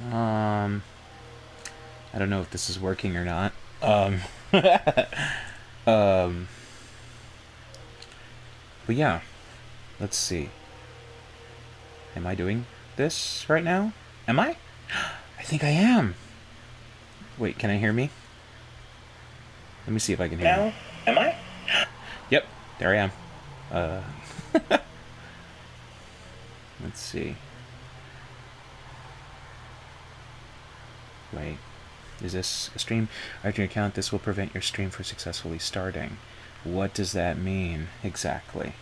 Um, I don't know if this is working or not. Um, but yeah, let's see. Am I doing this right now? Am I? I think I am. Wait, can I hear me? Let me see if I can hear Now, me. am I? Yep, there I am. Uh, let's see. Wait, is this a stream? After your account, this will prevent your stream from successfully starting. What does that mean exactly?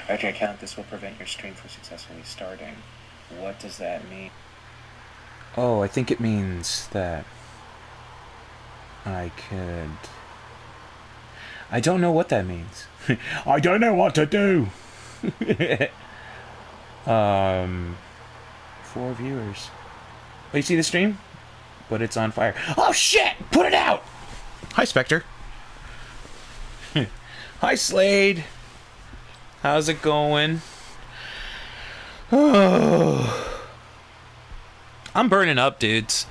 After your account, this will prevent your stream from successfully starting. What does that mean? Oh, I think it means that I could. I don't know what that means. I don't know what to do. um, 4 viewers. Oh, you see the stream? But it's on fire. Oh shit! Put it out! Hi, Spectre. Hi, Slade. How's it going? Oh. I'm burning up, dudes.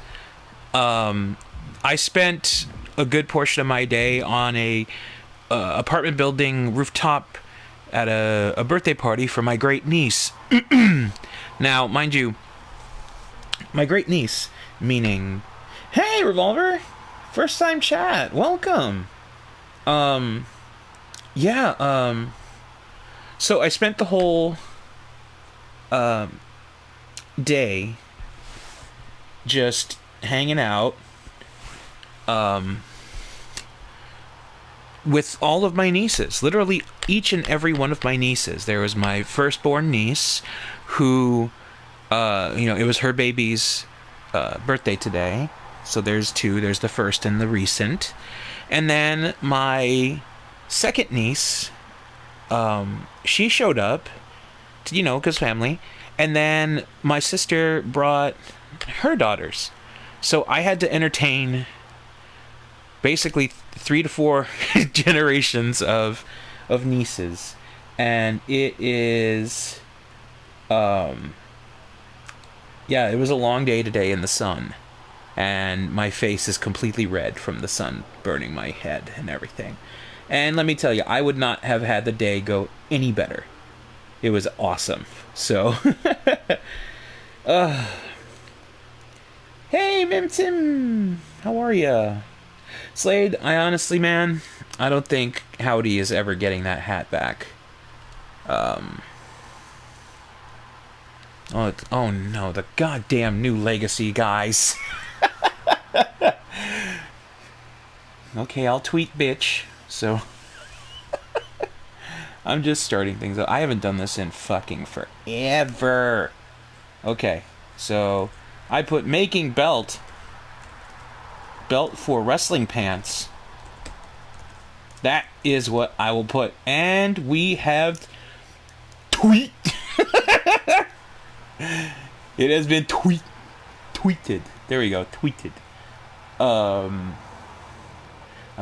I spent a good portion of my day on a apartment building rooftop at a birthday party for my great niece. Now, mind you, my great niece, meaning, hey, Revolver, first time chat, welcome. Yeah, so I spent the whole day just hanging out with all of my nieces, literally each and every one of my nieces. There was my firstborn niece who it was her baby's birthday today, so there's two. There's the first and the recent, and then my second niece, she showed up to, because family, and then my sister brought her daughters, so I had to entertain basically 3 to 4 generations of nieces, and it is yeah, it was a long day today in the sun, and my face is completely red from the sun burning my head and everything. And let me tell you, I would not have had the day go any better. It was awesome. So hey, Mimtim, how are ya? Slade, I honestly, man, I don't think Howdy is ever getting that hat back. Oh no, the goddamn new Legacy guys. Okay, I'll tweet bitch. So I'm just starting things up. I haven't done this in fucking forever. Okay, so I put making belt for wrestling pants. That is what I will put. And we have tweet. It has been tweeted. There we go, tweeted. I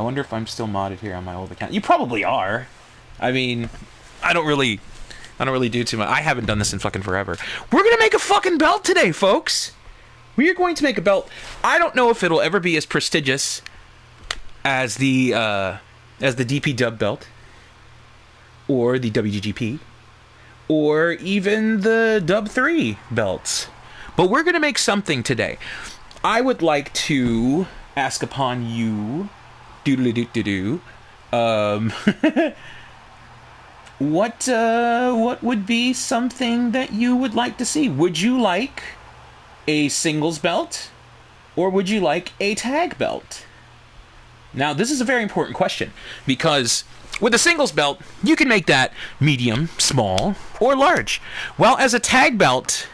wonder if I'm still modded here on my old account. You probably are. I mean, I don't really do too much. I haven't done this in fucking forever. We're gonna make a fucking belt today, folks. We are going to make a belt. I don't know if it'll ever be as prestigious as the DP Dub belt, or the WGGP, or even the Dub 3 belts. But we're gonna make something today. I would like to ask upon you, doodly-doo-doo-doo, what would be something that you would like to see? Would you like a singles belt, or would you like a tag belt? Now, this is a very important question, because with a singles belt, you can make that medium, small, or large. While as a tag belt,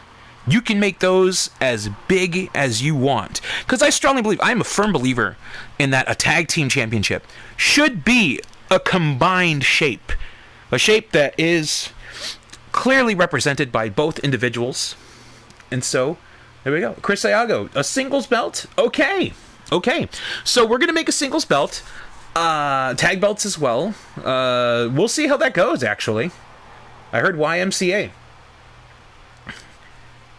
you can make those as big as you want. Because I strongly believe, I am a firm believer in that a tag team championship should be a combined shape. A shape that is clearly represented by both individuals. And so, there we go. Chris Iago, a singles belt? Okay. So we're going to make a singles belt. Tag belts as well. We'll see how that goes, actually. I heard YMCA.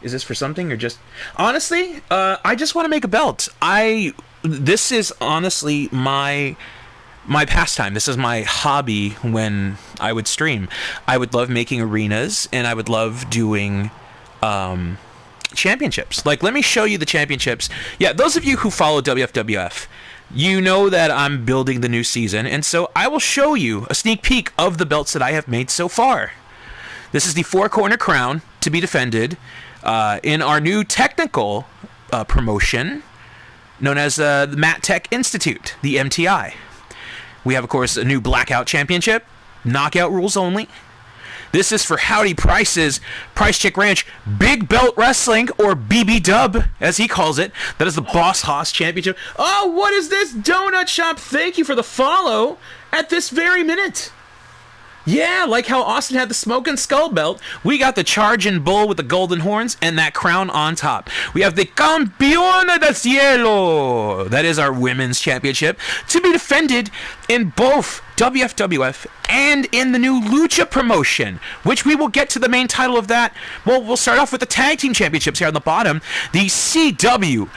Is this for something or just... Honestly, I just want to make a belt. This is honestly my pastime. This is my hobby when I would stream. I would love making arenas, and I would love doing championships. Like, let me show you the championships. Yeah, those of you who follow WFWF, you know that I'm building the new season, and so I will show you a sneak peek of the belts that I have made so far. This is the four-corner crown to be defended in our new technical promotion known as the Matt Tech Institute, the MTI. We have, of course, a new Blackout Championship, knockout rules only. This is for Howdy Price's Price Chick Ranch Big Belt Wrestling, or BB Dub, as he calls it. That is the Boss Hoss Championship. Oh, what is this donut shop? Thank you for the follow at this very minute. Yeah, like how Austin had the Smoking Skull belt, we got the Charging Bull with the golden horns and that crown on top. We have the Campeona del Cielo. That is our women's championship, to be defended in both WFWF and in the new Lucha promotion, which we will get to the main title of that. Well, we'll start off with the tag team championships here on the bottom. The CWLLM,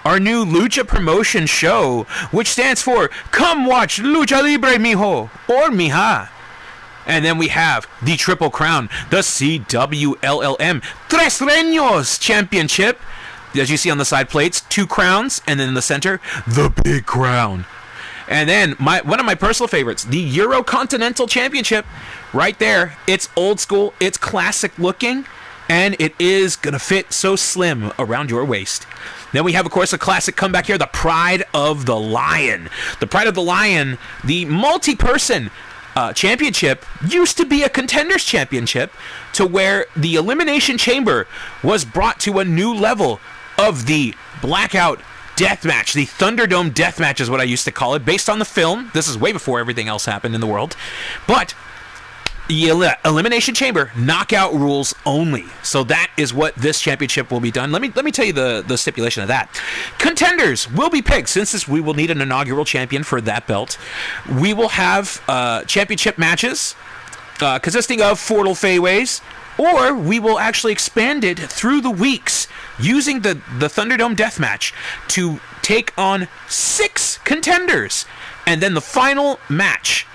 our new Lucha promotion show, which stands for Come Watch Lucha Libre, mijo, or mija. And then we have the Triple Crown, the CWLLM Tres Reños Championship. As you see on the side plates, 2 crowns, and then in the center, the Big Crown. And then one of my personal favorites, the Eurocontinental Championship, right there. It's old school, it's classic looking, and it is going to fit so slim around your waist. Then we have, of course, a classic comeback here, the Pride of the Lion. The Pride of the Lion, the multi-person championship, used to be a Contenders Championship, to where the Elimination Chamber was brought to a new level of the Blackout Deathmatch. The Thunderdome Deathmatch is what I used to call it, based on the film. This is way before everything else happened in the world. But the Elimination Chamber, knockout rules only. So that is what this championship will be done. Let me tell you the stipulation of that. Contenders will be picked, since we will need an inaugural champion for that belt. We will have championship matches consisting of Fatal Fayways, or we will actually expand it through the weeks using the Thunderdome Deathmatch to take on 6 contenders. And then the final match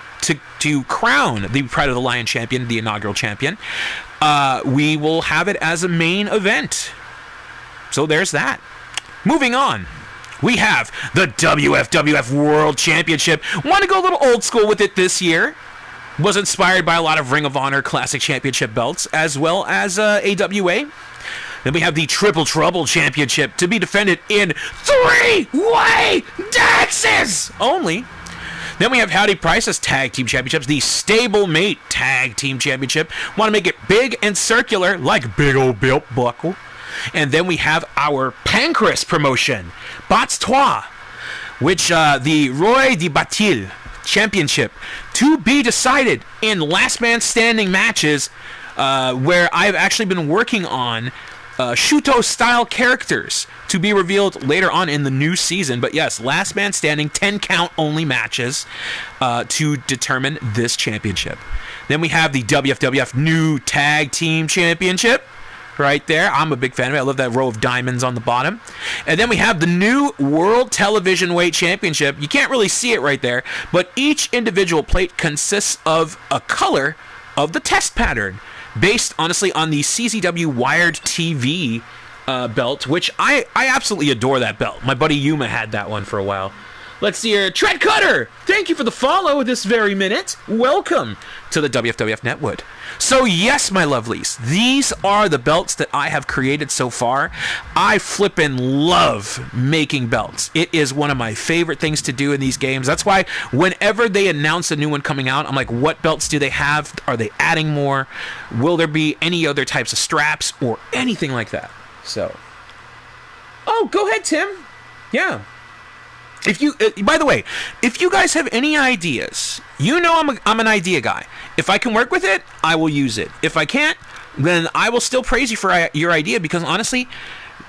to crown the Pride of the Lion champion, the inaugural champion, we will have it as a main event. So there's that. Moving on, we have the WFWF World Championship. Want to go a little old school with it this year. Was inspired by a lot of Ring of Honor Classic Championship belts, as well as AWA. Then we have the Triple Trouble Championship, to be defended in 3-way dances only. Then we have Howdy Price's Tag Team Championships, the Stablemate Tag Team Championship. Want to make it big and circular, like big old belt buckle. And then we have our Pancras promotion, Bats Trois, which the Roy de Batil Championship, to be decided in last man standing matches, where I've actually been working on Shuto style characters to be revealed later on in the new season. But yes, last man standing, 10 count only matches to determine this championship. Then we have the WFWF New Tag Team Championship right there. I'm a big fan of it. I love that row of diamonds on the bottom. And then we have the new World Television Weight Championship. You can't really see it right there, but each individual plate consists of a color of the test pattern, based honestly on the CZW Wired TV belt, which I absolutely adore that belt. My buddy Yuma had that one for a while. Let's see here. Tread Cutter, thank you for the follow this very minute. Welcome to the WFWF Netwood. So yes, my lovelies, these are the belts that I have created so far. I flippin' love making belts. It is one of my favorite things to do in these games. That's why whenever they announce a new one coming out, I'm like, what belts do they have? Are they adding more? Will there be any other types of straps or anything like that? So, oh, go ahead, Tim. Yeah. If you, by the way, if you guys have any ideas, you know I'm an idea guy. If I can work with it, I will use it. If I can't, then I will still praise you for your idea, because honestly,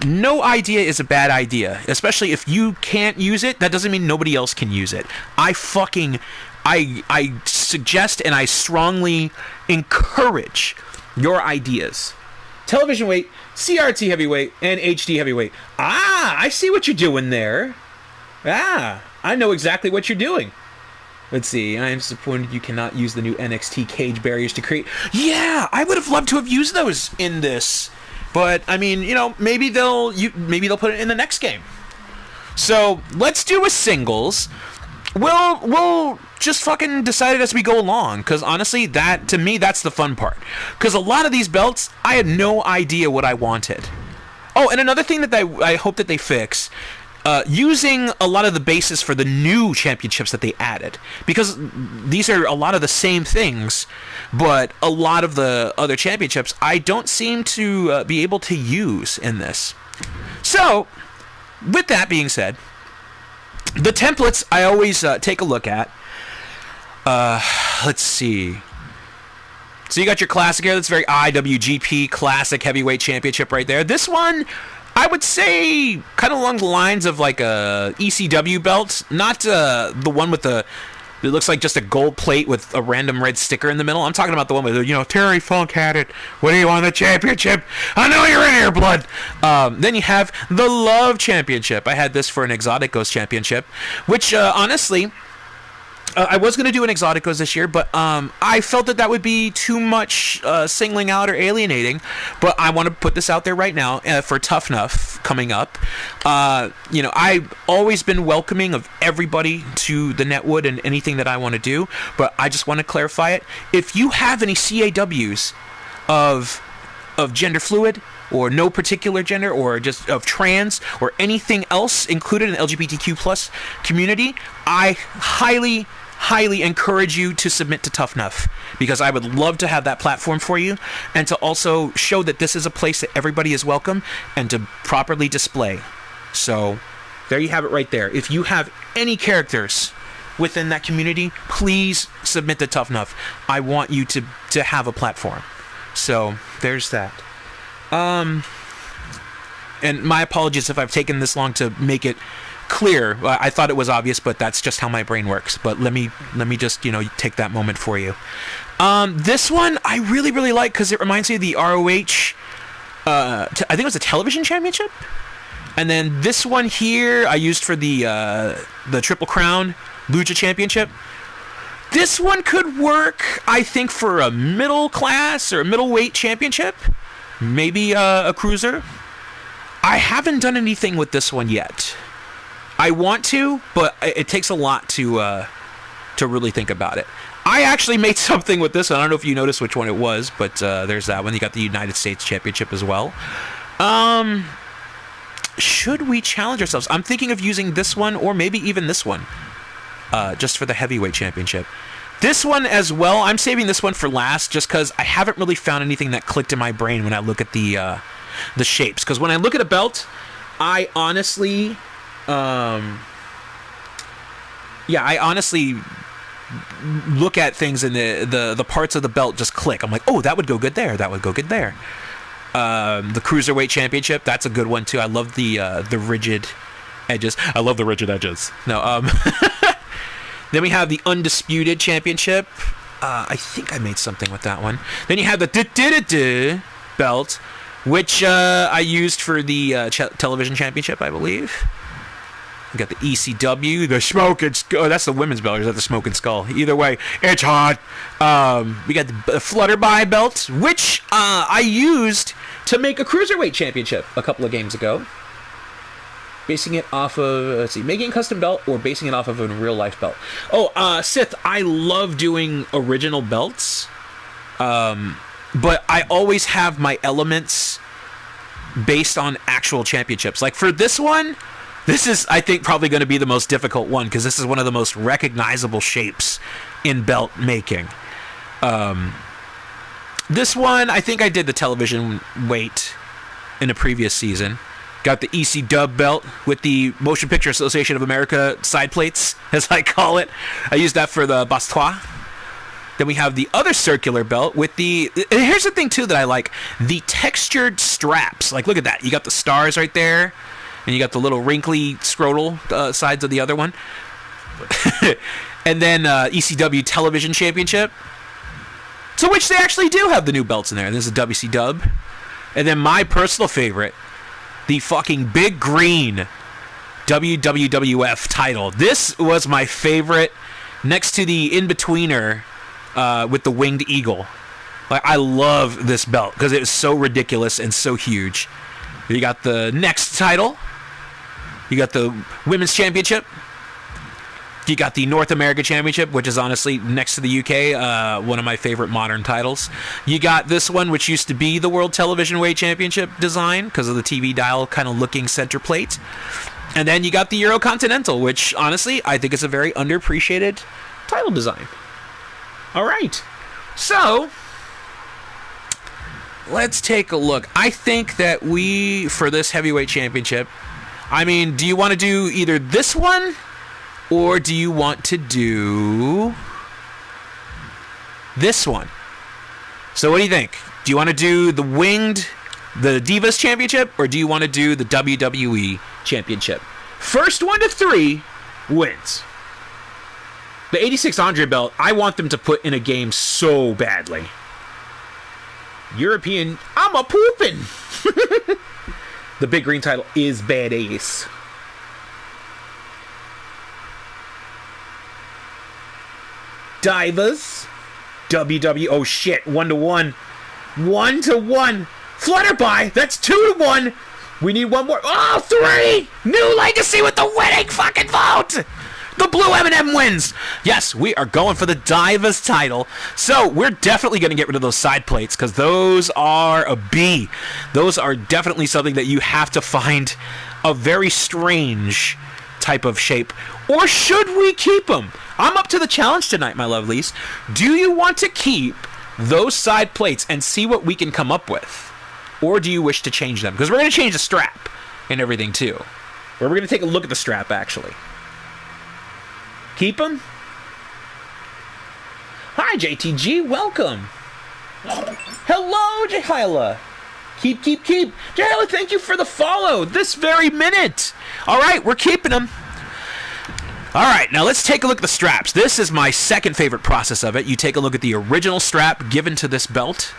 no idea is a bad idea. Especially if you can't use it, that doesn't mean nobody else can use it. I suggest and I strongly encourage your ideas. television weight, CRT heavyweight, and HD heavyweight. Ah, I see what you're doing there. Ah, I know exactly what you're doing. Let's see. I am disappointed you cannot use the new NXT cage barriers to create. Yeah, I would have loved to have used those in this, but I mean, you know, maybe they'll put it in the next game. So let's do a singles. We'll just fucking decide it as we go along, because honestly, that, to me, that's the fun part. Because a lot of these belts, I had no idea what I wanted. Oh, and another thing that I hope that they fix, using a lot of the bases for the new championships that they added. Because these are a lot of the same things, but a lot of the other championships I don't seem to be able to use in this. So, with that being said, the templates I always take a look at. Let's see. So you got your classic here. That's very IWGP Classic Heavyweight Championship right there. This one, I would say, kind of along the lines of like a ECW belt. Not the one with the... It looks like just a gold plate with a random red sticker in the middle. I'm talking about the one with, you know, Terry Funk had it. What do you want, the championship? I know you're in here, blood. Then you have the Love Championship. I had this for an Exoticos Championship, which, honestly... I was going to do an Exoticos this year, but I felt that would be too much singling out or alienating. But I want to put this out there right now for Tough Enough coming up. You know, I've always been welcoming of everybody to the Netwood and anything that I want to do. But I just want to clarify it. If you have any CAWs of gender fluid, or no particular gender, or just of trans, or anything else included in the LGBTQ plus community, I highly encourage you to submit to Tough Enough, because I would love to have that platform for you, and to also show that this is a place that everybody is welcome, and to properly display. So, there you have it right there. If you have any characters within that community, please submit to Tough Enough. I want you to have a platform. So, there's that. And my apologies if I've taken this long to make it clear. I thought it was obvious, but that's just how my brain works. But let me just, you know, take that moment for you. This one I really like, because it reminds me of the ROH, I think it was a television championship. And then this one here I used for the Triple Crown Lucha Championship. This one could work, I think, for a middle class or a middleweight championship. Maybe a cruiser. I haven't done anything with this one yet. I want to, but it takes a lot to really think about it. I actually made something with this one. I don't know if you noticed which one it was, but there's that one. You got the United States Championship as well. Should we challenge ourselves? I'm thinking of using this one, or maybe even this one, just for the Heavyweight Championship. This one as well, I'm saving this one for last, just because I haven't really found anything that clicked in my brain when I look at the shapes. Because when I look at a belt, I honestly... I honestly look at things and the parts of the belt just click. I'm like, oh, that would go good there. That would go good there. The Cruiserweight Championship, that's a good one too. I love the rigid edges. I love the rigid edges. No, Then we have the Undisputed Championship. I think I made something with that one. Then you have the belt, which I used for the television championship, I believe. We got the ECW, the Smoking Skull. Oh, that's the women's belt, or is that the Smoking Skull? Either way, it's hot. We got the Flutterby belt, which I used to make a Cruiserweight Championship a couple of games ago. Basing it off of, let's see, making a custom belt or basing it off of a real-life belt. Oh, Sith, I love doing original belts, but I always have my elements based on actual championships. Like for this one, this is, I think, probably going to be the most difficult one, because this is one of the most recognizable shapes in belt making. This one, I think I did the television weight in a previous season. Got the EC belt with the Motion Picture Association of America side plates, as I call it. I used that for the Bastois. Then we have the other circular belt with the... And here's the thing, too, that I like. The textured straps. Like, look at that. You got the stars right there. And you got the little wrinkly scrotal sides of the other one. And then ECW Television Championship. To which they actually do have the new belts in there. This is a WC Dub. And then my personal favorite, the fucking big green WWF title. This was my favorite, next to the in-betweener with the winged eagle. Like, I love this belt because it is so ridiculous and so huge. You got the next title. You got the Women's Championship. You got the North America Championship, which is honestly, next to the UK, one of my favorite modern titles. You got this one, which used to be the World Television Weight Championship design because of the TV dial kind of looking center plate. And then you got the Eurocontinental, which honestly, I think is a very underappreciated title design. All right. So, let's take a look. I think that for this heavyweight championship, I mean, do you want to do either this one, or do you want to do this one? So what do you think? Do you want to do the Divas Championship, or do you want to do the WWE Championship? First 1 to 3 wins. The 86 Andre belt, I want them to put in a game so badly. European, I'm a poopin'. The big green title is badass. Divas, WWE. Oh shit! 1-1, 1-1. Flutterby. That's 2-1. We need one more. Oh, 3. New Legacy with the winning fucking vote. The blue M&M wins. Yes, we are going for the Divas title. So we're definitely going to get rid of those side plates because those are a B. Those are definitely something that you have to find a very strange type of shape. Or should we keep them? I'm up to the challenge tonight, my lovelies. Do you want to keep those side plates and see what we can come up with? Or do you wish to change them? Because we're going to change the strap and everything too. Or we're going to take a look at the strap, actually. Keep them? Hi, JTG. Welcome. Hello, Jahila. Keep. Jahila, thank you for the follow this very minute. All right, we're keeping them. All right, now let's take a look at the straps. This is my second favorite process of it. You take a look at the original strap given to this belt.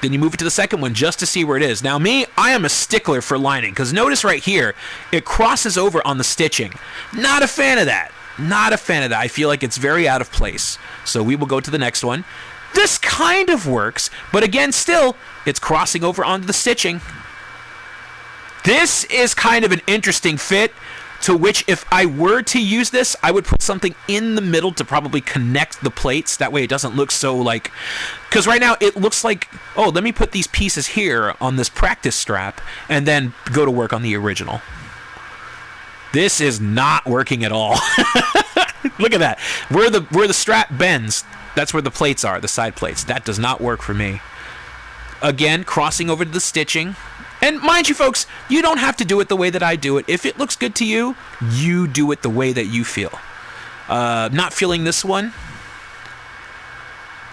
Then you move it to the second one just to see where it is. Now me, I am a stickler for lining, because notice right here, it crosses over on the stitching. Not a fan of that. Not a fan of that. I feel like it's very out of place. So we will go to the next one. This kind of works, but again, still, it's crossing over onto the stitching. This is kind of an interesting fit, to which if I were to use this, I would put something in the middle to probably connect the plates. That way it doesn't look so like... Because right now it looks like, oh, let me put these pieces here on this practice strap and then go to work on the original. This is not working at all. Look at that. Where the strap bends, that's where the plates are, the side plates. That does not work for me. Again, crossing over to the stitching. And mind you, folks, you don't have to do it the way that I do it. If it looks good to you, you do it the way that you feel. Not feeling this one.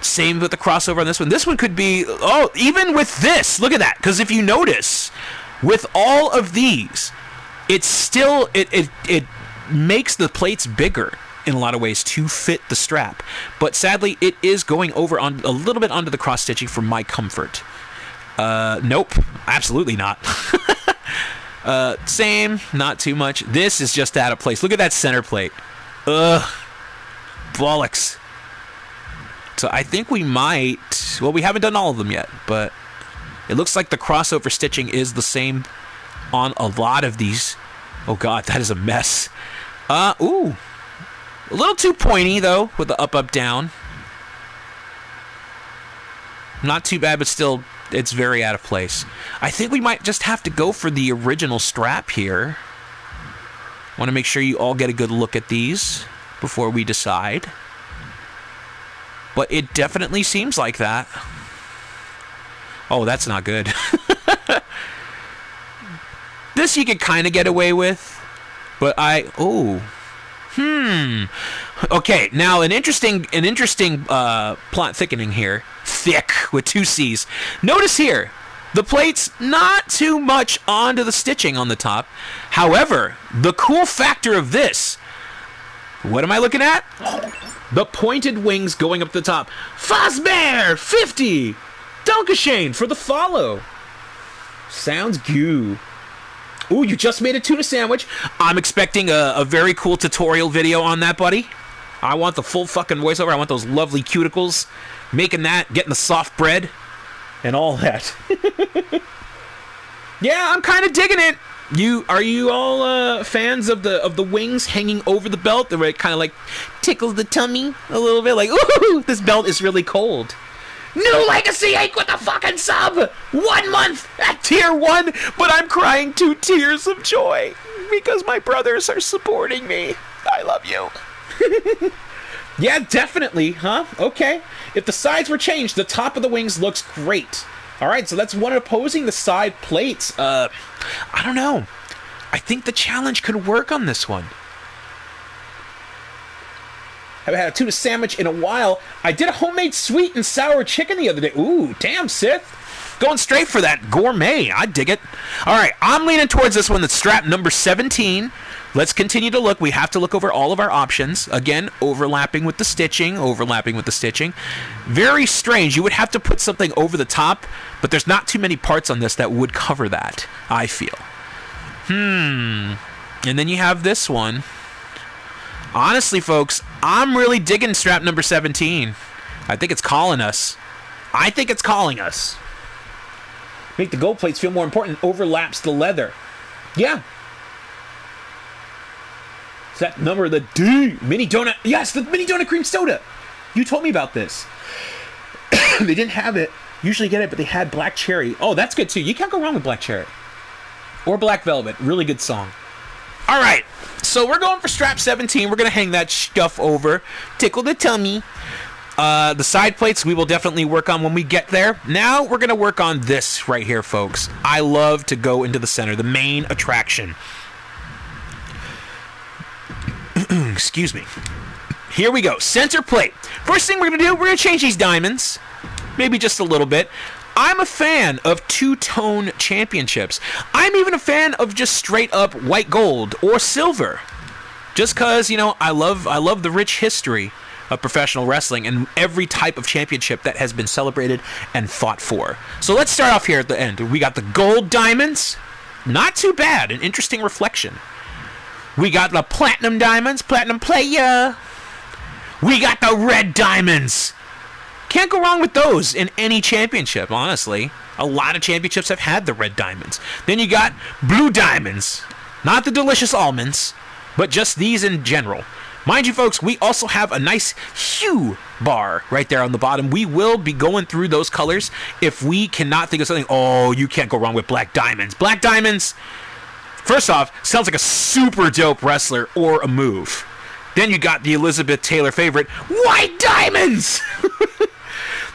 Same with the crossover on this one. This one could be, oh, even with this, look at that. Because if you notice, with all of these, it's still, it makes the plates bigger in a lot of ways to fit the strap. But sadly, it is going over on a little bit onto the cross stitching for my comfort. Nope, absolutely not. Same, not too much. This is just out of place. Look at that center plate. Ugh, bollocks. So I think we might, well, we haven't done all of them yet, but it looks like the crossover stitching is the same on a lot of these. Oh god, that is a mess. Ooh. A little too pointy, though, with the up, down. Not too bad, but still, it's very out of place. I think we might just have to go for the original strap here. Want to make sure you all get a good look at these before we decide. But it definitely seems like that. Oh, that's not good. This you could kind of get away with. But okay, now an interesting plot thickening here. Thick with 2 C's. Notice here, the plate's not too much onto the stitching on the top. However, the cool factor of this, what am I looking at? The pointed wings going up the top. Fazbear 50. Dankeschön for the follow. Sounds good. Ooh, you just made a tuna sandwich. I'm expecting a very cool tutorial video on that, buddy. I want the full fucking voiceover. I want those lovely cuticles. Making that, getting the soft bread, and all that. Yeah, I'm kind of digging it. Are you all fans of the wings hanging over the belt? Where it kind of like tickles the tummy a little bit, like, ooh, this belt is really cold. New Legacy Inc. with the fucking sub! 1 month at tier 1, but I'm crying 2 tears of joy because my brothers are supporting me. I love you. Yeah, definitely, huh? Okay. If the sides were changed, the top of the wings looks great. Alright, so that's one opposing the side plates. I don't know. I think the challenge could work on this one. Haven't had a tuna sandwich in a while. I did a homemade sweet and sour chicken the other day. Ooh, damn, Sith. Going straight for that gourmet. I dig it. Alright, I'm leaning towards this one that's strap number 17. Let's continue to look. We have to look over all of our options. Again, overlapping with the stitching. Very strange. You would have to put something over the top, but there's not too many parts on this that would cover that, I feel. And then you have this one. Honestly, folks, I'm really digging strap number 17. I think it's calling us. Make the gold plates feel more important. Overlaps the leather. Yeah. Is that number the D? Mini donut. Yes, the mini donut cream soda. You told me about this. They didn't have it. Usually get it, but they had black cherry. Oh, that's good too. You can't go wrong with black cherry. Or black velvet. Really good song. All right. So we're going for strap 17. We're going to hang that stuff over. Tickle the tummy. The side plates we will definitely work on when we get there. Now we're going to work on this right here, folks. I love to go into the center, the main attraction. Excuse me. Here we go. Center plate. First thing we're going to do, we're going to change these diamonds. Maybe just a little bit. I'm a fan of two-tone championships. I'm even a fan of just straight-up white gold or silver. Just because, you know, I love the rich history of professional wrestling and every type of championship that has been celebrated and fought for. So let's start off here at the end. We got the gold diamonds. Not too bad. An interesting reflection. We got the platinum diamonds. Platinum player. We got the red diamonds. Can't go wrong with those in any championship, honestly. A lot of championships have had the red diamonds. Then you got blue diamonds. Not the delicious almonds, but just these in general. Mind you, folks, we also have a nice hue bar right there on the bottom. We will be going through those colors if we cannot think of something. Oh, you can't go wrong with black diamonds. Black diamonds, first off, sounds like a super dope wrestler or a move. Then you got the Elizabeth Taylor favorite, white diamonds!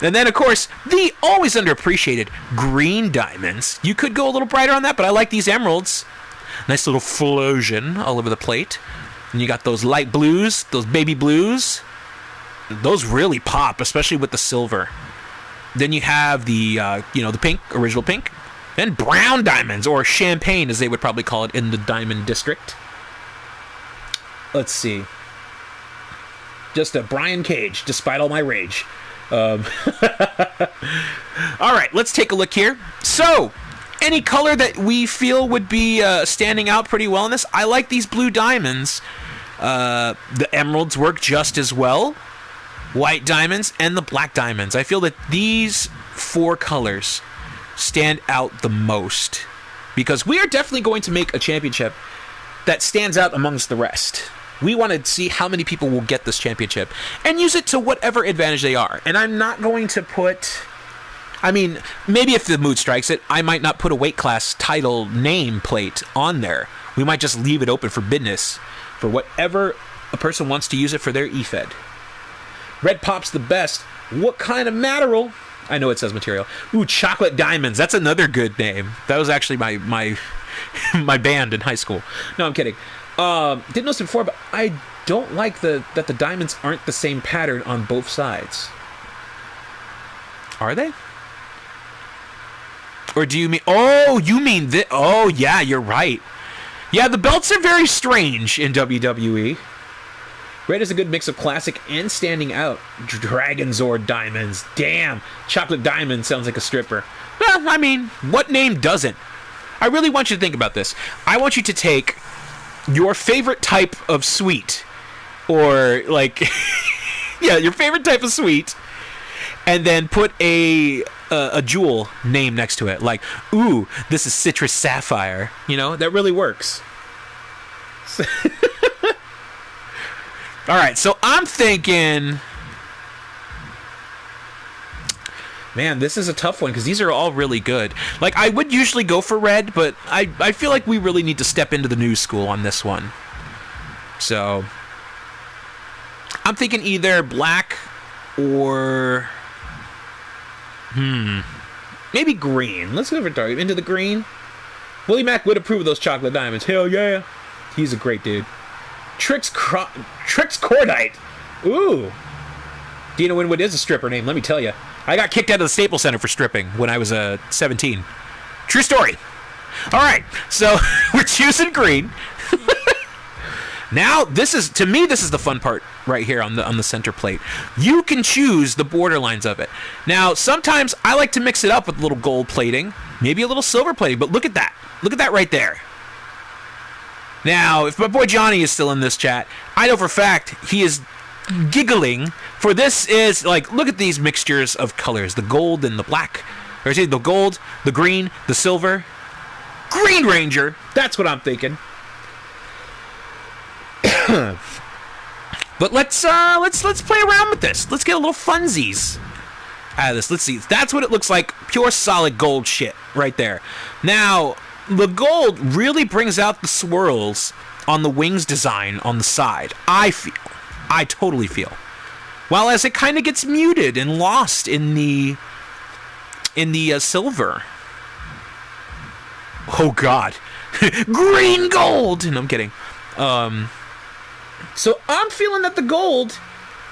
And then, of course, the always underappreciated green diamonds. You could go a little brighter on that, but I like these emeralds. Nice little flosion all over the plate. And you got those light blues, those baby blues. Those really pop, especially with the silver. Then you have the, the pink, original pink. Then brown diamonds, or champagne, as they would probably call it in the diamond district. Let's see. Just a Brian Cage, despite all my rage. All right, let's take a look here. So, any color that we feel would be standing out pretty well in this. I like these blue diamonds. The emeralds work just as well. White diamonds and the black diamonds. I feel that these 4 colors stand out the most because we are definitely going to make a championship that stands out amongst the rest. We want to see how many people will get this championship and use it to whatever advantage they are. And I'm not going to put... I mean, maybe if the mood strikes it, I might not put a weight class title name plate on there. We might just leave it open for business for whatever a person wants to use it for their EFED. Red Pop's the best. What kind of material? I know it says material. Ooh, Chocolate Diamonds. That's another good name. That was actually my my band in high school. No, I'm kidding. Didn't notice it before, but I don't like that the diamonds aren't the same pattern on both sides. Are they? Or do you mean... Oh, you mean this... Oh, yeah, you're right. Yeah, the belts are very strange in WWE. Red is a good mix of classic and standing out. Dragon Zord diamonds. Damn. Chocolate Diamond sounds like a stripper. Well, I mean, what name doesn't? I really want you to think about this. I want you to take your favorite type of sweet, or like, yeah, your favorite type of sweet, and then put a jewel name next to it. Like, ooh, this is Citrus Sapphire. You know, that really works. All right, so I'm thinking, man, this is a tough one because these are all really good. Like, I would usually go for red, but I feel like we really need to step into the new school on this one. So I'm thinking either black or maybe green. Let's go for target into the green. Willie Mack would approve of those chocolate diamonds. Hell yeah, he's a great dude. Trix Cordite. Ooh. Dina Winwood is a stripper name, let me tell you. I got kicked out of the Staples Center for stripping when I was 17. True story. All right, so we're choosing green. Now, this is the fun part right here on the center plate. You can choose the borderlines of it. Now, sometimes I like to mix it up with a little gold plating, maybe a little silver plating, but look at that. Look at that right there. Now, if my boy Johnny is still in this chat, I know for a fact he is giggling, for this is like, look at these mixtures of colors, the gold and the black, or the gold, the green, the silver. Green Ranger, that's what I'm thinking. But let's play around with this. Let's get a little funsies out of this. Let's see. That's what it looks like. Pure solid gold shit right there. Now, the gold really brings out the swirls on the wings design on the side. I totally feel. While as it kind of gets muted and lost in the silver. Oh God, green gold. And I'm kidding. So I'm feeling that the gold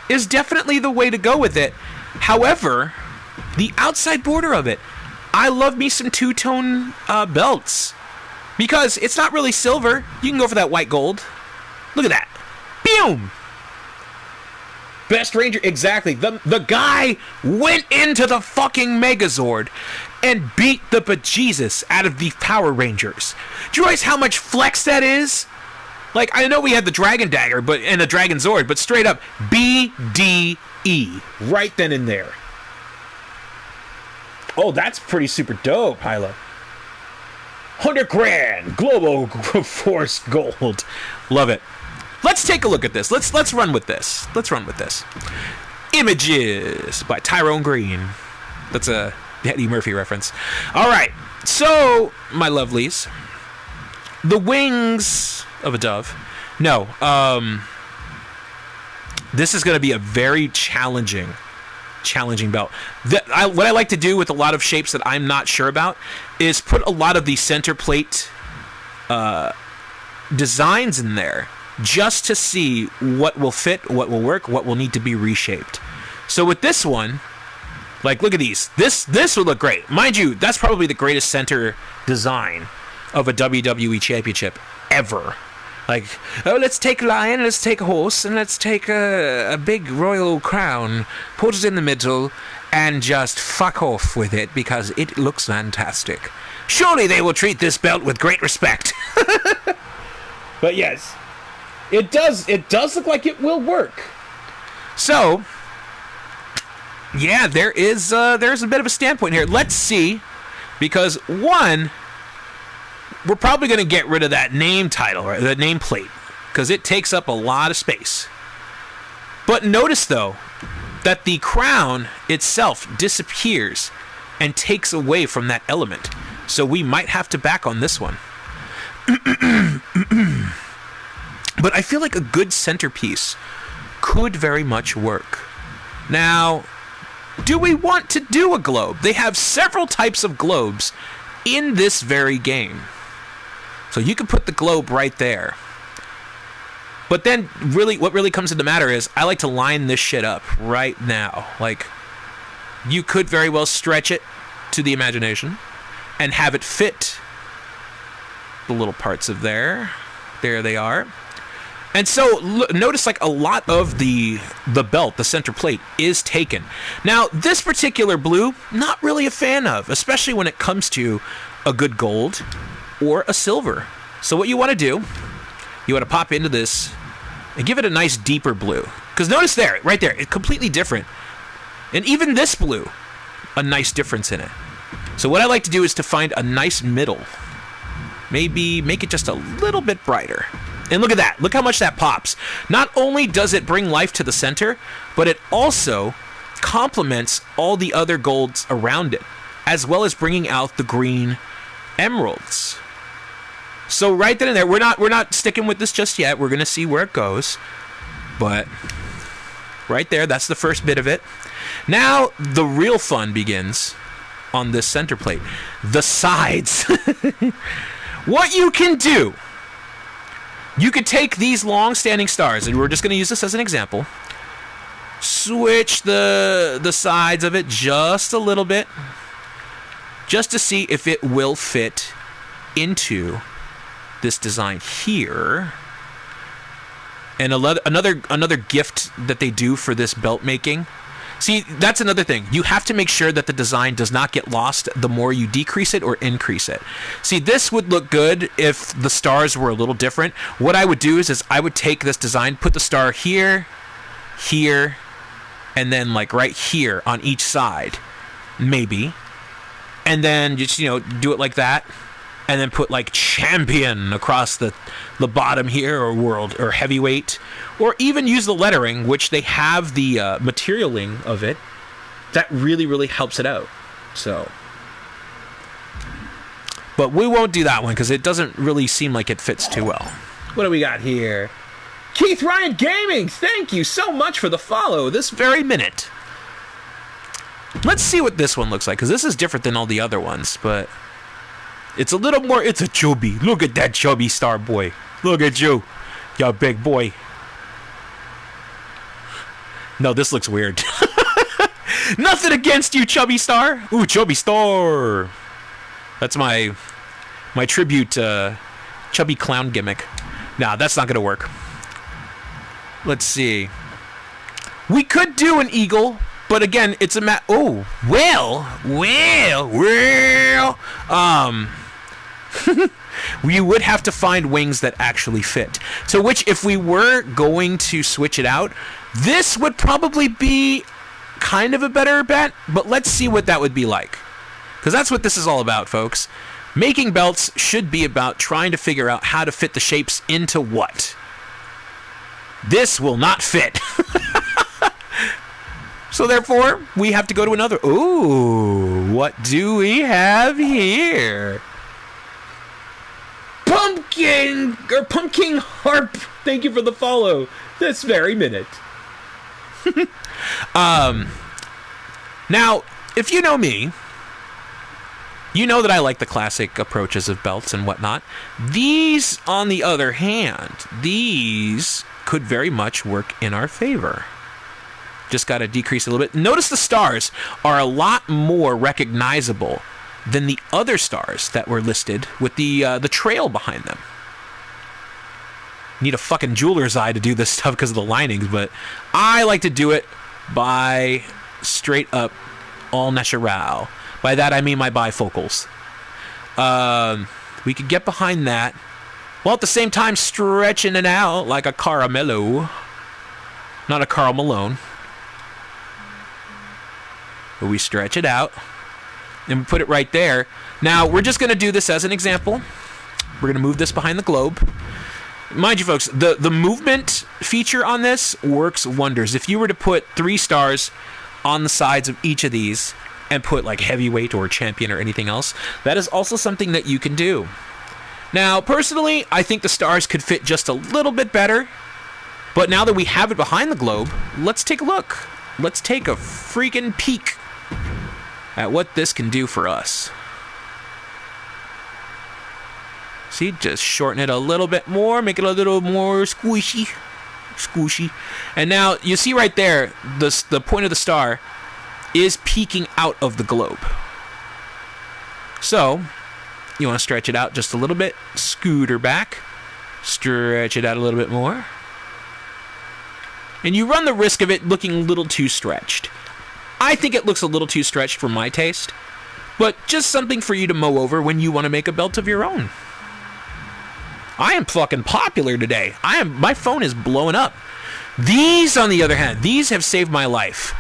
is definitely the way to go with it. However, the outside border of it, I love me some two-tone belts. Because it's not really silver. You can go for that white gold. Look at that. Boom! Best Ranger, exactly. The guy went into the fucking Megazord and beat the bejesus out of the Power Rangers. Do you realize how much flex that is? Like, I know we had the Dragon Dagger and the Dragon Zord, but straight up, BDE. Right then and there. Oh, that's pretty super dope, Hyla. 100 grand! Globo Force Gold. Love it. Let's take a look at this. Let's run with this. Let's run with this. Images by Tyrone Green. That's a Eddie Murphy reference. All right. So, my lovelies, the wings of a dove. No. This is going to be a very challenging belt. What I like to do with a lot of shapes that I'm not sure about is put a lot of the center plate designs in there just to see what will fit, what will work, what will need to be reshaped. So with this one, like, look at these. This would look great. Mind you, that's probably the greatest center design of a WWE championship ever. Like, oh, let's take a lion, let's take a horse, and let's take a big royal crown, put it in the middle, and just fuck off with it because it looks fantastic. Surely they will treat this belt with great respect. But yes, it does look like it will work. So, yeah, there's a bit of a standpoint here. Let's see, because one, we're probably going to get rid of that name title, right? The nameplate, because it takes up a lot of space. But notice, though, that the crown itself disappears and takes away from that element. So we might have to back on this one. But I feel like a good centerpiece could very much work. Now, do we want to do a globe? They have several types of globes in this very game. So you can put the globe right there. But then, really, what really comes into matter is, I like to line this shit up right now. Like, you could very well stretch it to the imagination and have it fit the little parts of there. There they are. And so notice like a lot of the belt, the center plate, is taken. Now, this particular blue, not really a fan of, especially when it comes to a good gold or a silver. So what you want to do, you want to pop into this and give it a nice deeper blue. Because notice there, right there, it's completely different. And even this blue, a nice difference in it. So what I like to do is to find a nice middle. Maybe make it just a little bit brighter. And look at that. Look how much that pops. Not only does it bring life to the center, but it also complements all the other golds around it, as well as bringing out the green emeralds. So right then and there, we're not sticking with this just yet. We're going to see where it goes. But right there, that's the first bit of it. Now, the real fun begins on this center plate. The sides. What you can do, you could take these long-standing stars, and we're just going to use this as an example. Switch the sides of it just a little bit, just to see if it will fit into this design here. And another gift that they do for this belt making. See, that's another thing. You have to make sure that the design does not get lost the more you decrease it or increase it. See, this would look good if the stars were a little different. What I would do is I would take this design, put the star here, here, and then like right here on each side, maybe. And then just, do it like that. And then put like champion across the bottom here, or world, or heavyweight, or even use the lettering, which they have the materialing of it. That really, really helps it out. So, but we won't do that one because it doesn't really seem like it fits too well. What do we got here? Keith Ryan Gaming, thank you so much for the follow this very minute. Let's see what this one looks like, because this is different than all the other ones, but it's a little more, it's a chubby. Look at that chubby star boy. Look at you big boy. No, this looks weird. Nothing against you, chubby star. Ooh, chubby star. That's my tribute chubby clown gimmick. Nah, that's not gonna work. Let's see. We could do an eagle, but again, it's a oh, well. We would have to find wings that actually fit. So which, if we were going to switch it out, this would probably be kind of a better bet, but let's see what that would be like. Because that's what this is all about, folks. Making belts should be about trying to figure out how to fit the shapes into what. This will not fit. So therefore, we have to go to another. Ooh, what do we have here? Pumpkin Harp. Thank you for the follow this very minute. Now, if you know me, you know that I like the classic approaches of belts and whatnot. These, on the other hand, these could very much work in our favor. Just got to decrease a little bit. Notice the stars are a lot more recognizable than the other stars that were listed with the trail behind them. Need a fucking jeweler's eye to do this stuff because of the linings, but I like to do it by straight up all natural. By that I mean my bifocals. We could get behind that, while at the same time stretching it out like a caramello. Not a Karl Malone. But we stretch it out and we put it right there. Now, we're just going to do this as an example. We're going to move this behind the globe. Mind you, folks, the movement feature on this works wonders. If you were to put 3 stars on the sides of each of these and put like heavyweight or champion or anything else, that is also something that you can do. Now, personally, I think the stars could fit just a little bit better. But now that we have it behind the globe, let's take a look. Let's take a freaking peek at what this can do for us. See, just shorten it a little bit more, make it a little more squishy. And now, you see right there, the point of the star is peeking out of the globe. So, you want to stretch it out just a little bit, scooter back, stretch it out a little bit more, and you run the risk of it looking a little too stretched. I think it looks a little too stretched for my taste, but just something for you to mow over when you want to make a belt of your own. I am fucking popular today. My phone is blowing up. These, on the other hand, these have saved my life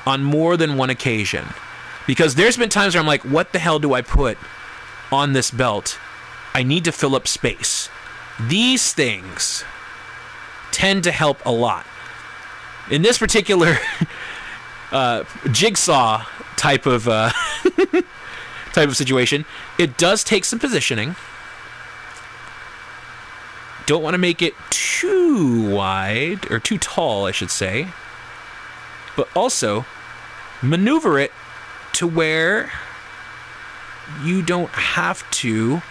on more than one occasion. Because there's been times where I'm like, what the hell do I put on this belt? I need to fill up space. These things tend to help a lot. In this particular jigsaw type of situation, it does take some positioning. Don't want to make it too wide, or too tall, I should say. But also, maneuver it to where you don't have to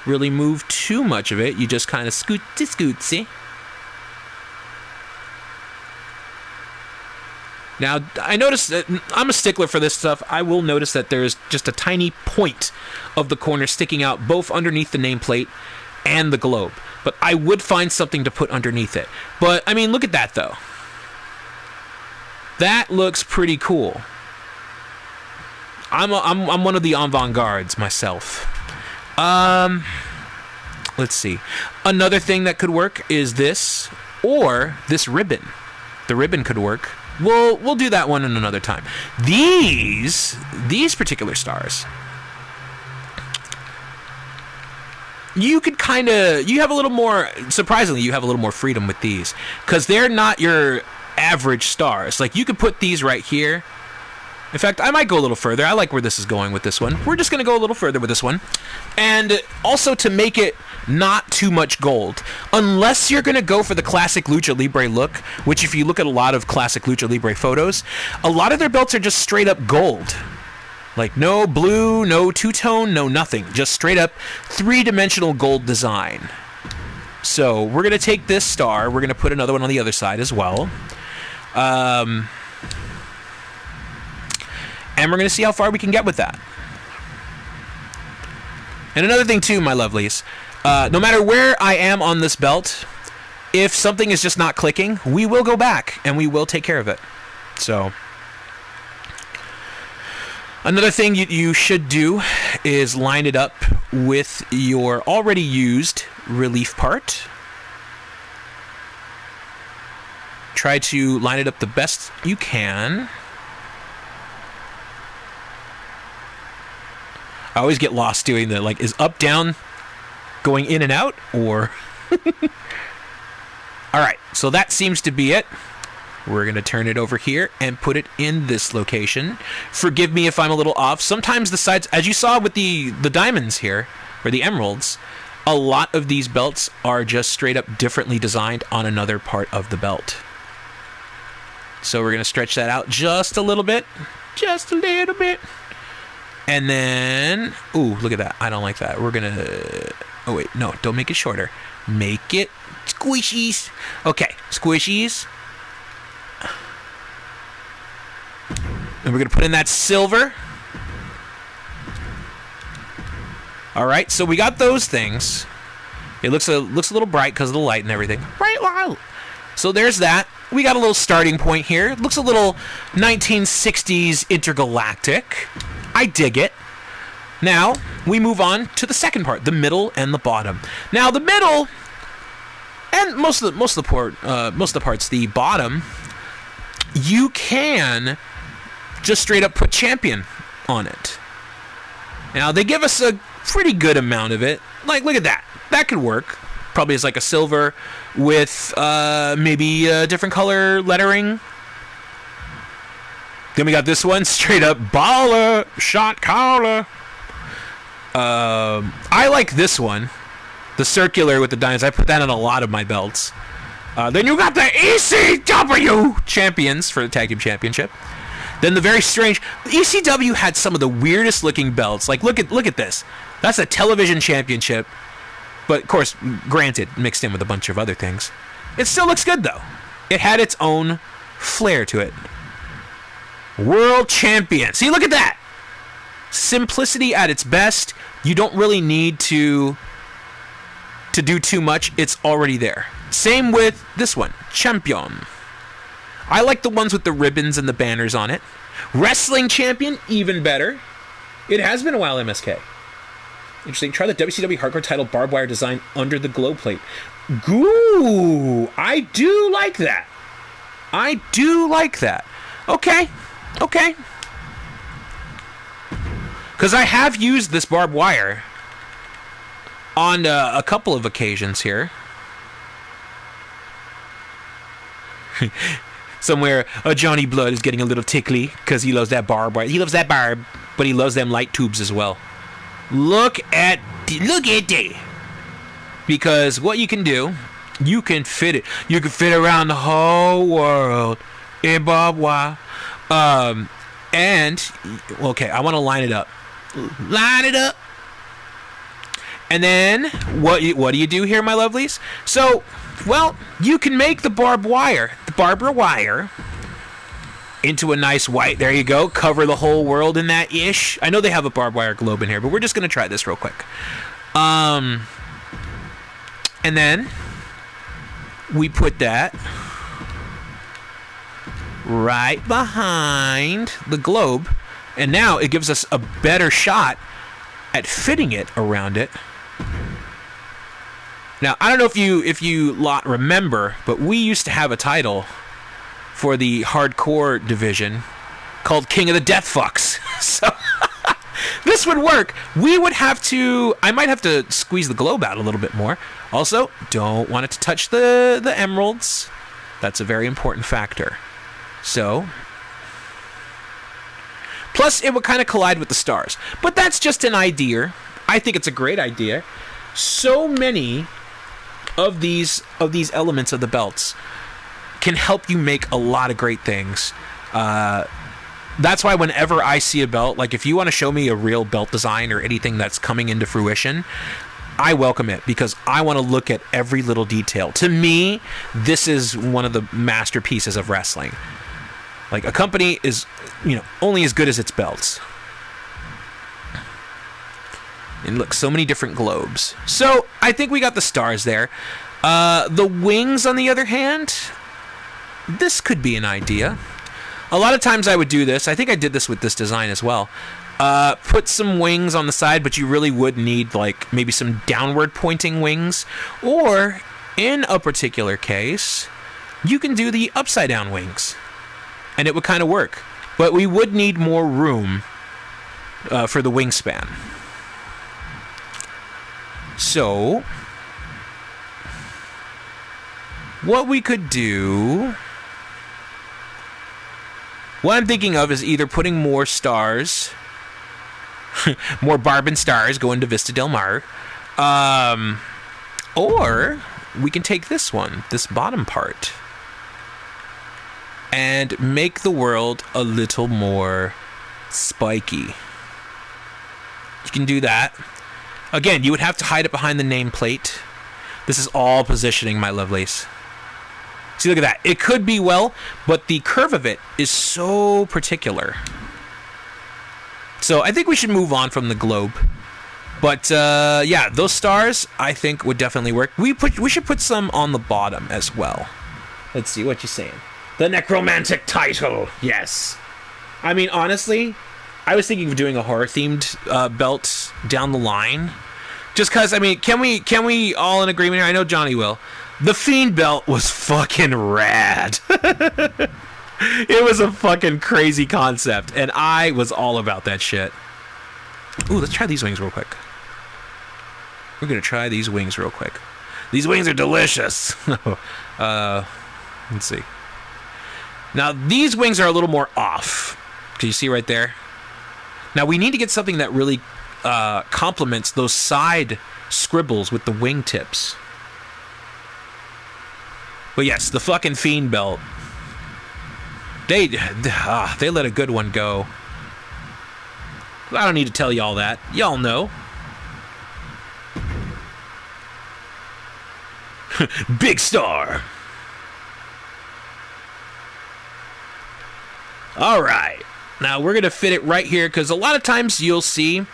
really move too much of it. You just kind of scootsy. Now, I noticed that I'm a stickler for this stuff. I will notice that there's just a tiny point of the corner sticking out both underneath the nameplate and the globe. But I would find something to put underneath it. But, I mean, look at that, though. That looks pretty cool. I'm one of the avant-gardes myself. Let's see. Another thing that could work is this, or this ribbon. The ribbon could work. We'll do that one in another time. These particular stars, you could you have a little more, surprisingly, you have a little more freedom with these, because they're not your average stars. Like, you could put these right here. In fact, I might go a little further. I like where this is going with this one. We're just going to go a little further with this one. And also to make it not too much gold. Unless you're going to go for the classic Lucha Libre look, which if you look at a lot of classic Lucha Libre photos, a lot of their belts are just straight up gold. Like, no blue, no two-tone, no nothing. Just straight up three-dimensional gold design. So we're going to take this star. We're going to put another one on the other side as well. And we're going to see how far we can get with that. And another thing too, my lovelies, no matter where I am on this belt, if something is just not clicking, we will go back and we will take care of it. So, another thing you should do is line it up with your already used relief part. Try to line it up the best you can. I always get lost doing the, like, is up, down, going in and out, or... Alright, so that seems to be it. We're going to turn it over here and put it in this location. Forgive me if I'm a little off. Sometimes the sides, as you saw with the diamonds here, or the emeralds, a lot of these belts are just straight up differently designed on another part of the belt. So we're going to stretch that out just a little bit. Just a little bit. And then, ooh, look at that. I don't like that. We're going to, oh wait, no, don't make it shorter. Make it squishies. Okay, squishies. And we're going to put in that silver. All right, so we got those things. It looks a little bright because of the light and everything. Bright light. So there's that. We got a little starting point here. It looks a little 1960s intergalactic. I dig it. Now, we move on to the second part, the middle and the bottom. Now, the middle, and most of the parts, the bottom, you can just straight up put champion on it. Now, they give us a pretty good amount of it. Like, look at that. That could work. Probably as like a silver with maybe a different color lettering. Then we got this one, straight up baller, shot caller. I like this one, the circular with the diamonds. I put that on a lot of my belts. Then you got the ECW champions for the Tag Team Championship. Then the very strange, ECW had some of the weirdest looking belts. Like, look at this. That's a television championship. But, of course, granted, mixed in with a bunch of other things. It still looks good, though. It had its own flair to it. World champion. See, look at that. Simplicity at its best. You don't really need to do too much. It's already there. Same with this one. Champion. I like the ones with the ribbons and the banners on it. Wrestling champion, even better. It has been a while, MSK. Interesting. Try the WCW Hardcore title barbed wire design under the glow plate. Ooh, I do like that. I do like that. Okay. Okay. Because I have used this barbed wire on a couple of occasions here. Somewhere, Johnny Blood is getting a little tickly because he loves that barbed wire. He loves that barb, but he loves them light tubes as well. Look at that. Because what you can do, you can fit it. You can fit around the whole world in barbed wire. And, okay, I want to line it up. Line it up. And then, what do you do here, my lovelies? So, well, you can make the barbed wire, into a nice white. There you go. Cover the whole world in that ish. I know they have a barbed wire globe in here, but we're just going to try this real quick. And then we put that right behind the globe, and now it gives us a better shot at fitting it around it. Now, I don't know if you lot remember, but we used to have a title for the hardcore division called King of the Death Fucks. So this would work. I might have to squeeze the globe out a little bit more. Also, don't want it to touch the emeralds. That's a very important factor. So, plus it would kind of collide with the stars. But that's just an idea. I think it's a great idea. So many of these elements of the belts can help you make a lot of great things. That's why whenever I see a belt, like if you want to show me a real belt design or anything that's coming into fruition, I welcome it because I want to look at every little detail. To me, this is one of the masterpieces of wrestling. Like, a company is, only as good as its belts. And look, so many different globes. So, I think we got the stars there. The wings, on the other hand, this could be an idea. A lot of times I would do this. I think I did this with this design as well. Put some wings on the side, but you really would need, like, maybe some downward pointing wings. Or, in a particular case, you can do the upside down wings. And it would kind of work. But we would need more room for the wingspan. So, what we could do... What I'm thinking of is either putting more stars... more Barbin stars going to Vista Del Mar. Or we can take this one, this bottom part, and make the world a little more spiky. You can do that. Again, you would have to hide it behind the nameplate. This is all positioning, my lovelies. See, look at that. It could be well, but the curve of it is so particular. So I think we should move on from the globe. But, yeah, those stars, I think, would definitely work. We should put some on the bottom as well. Let's see, what you saying? The necromantic title, yes. I mean, honestly, I was thinking of doing a horror-themed belt down the line. Just because, I mean, can we all in agreement here? I know Johnny will. The Fiend belt was fucking rad. It was a fucking crazy concept, and I was all about that shit. Ooh, let's try these wings real quick. We're going to try these wings real quick. These wings are delicious. Let's see. Now, these wings are a little more off. Can you see right there? Now, we need to get something that really complements those side scribbles with the wingtips. But yes, the fucking Fiend belt. They let a good one go. I don't need to tell y'all that. Y'all know. Big Star. All right. Now we're going to fit it right here because a lot of times you'll see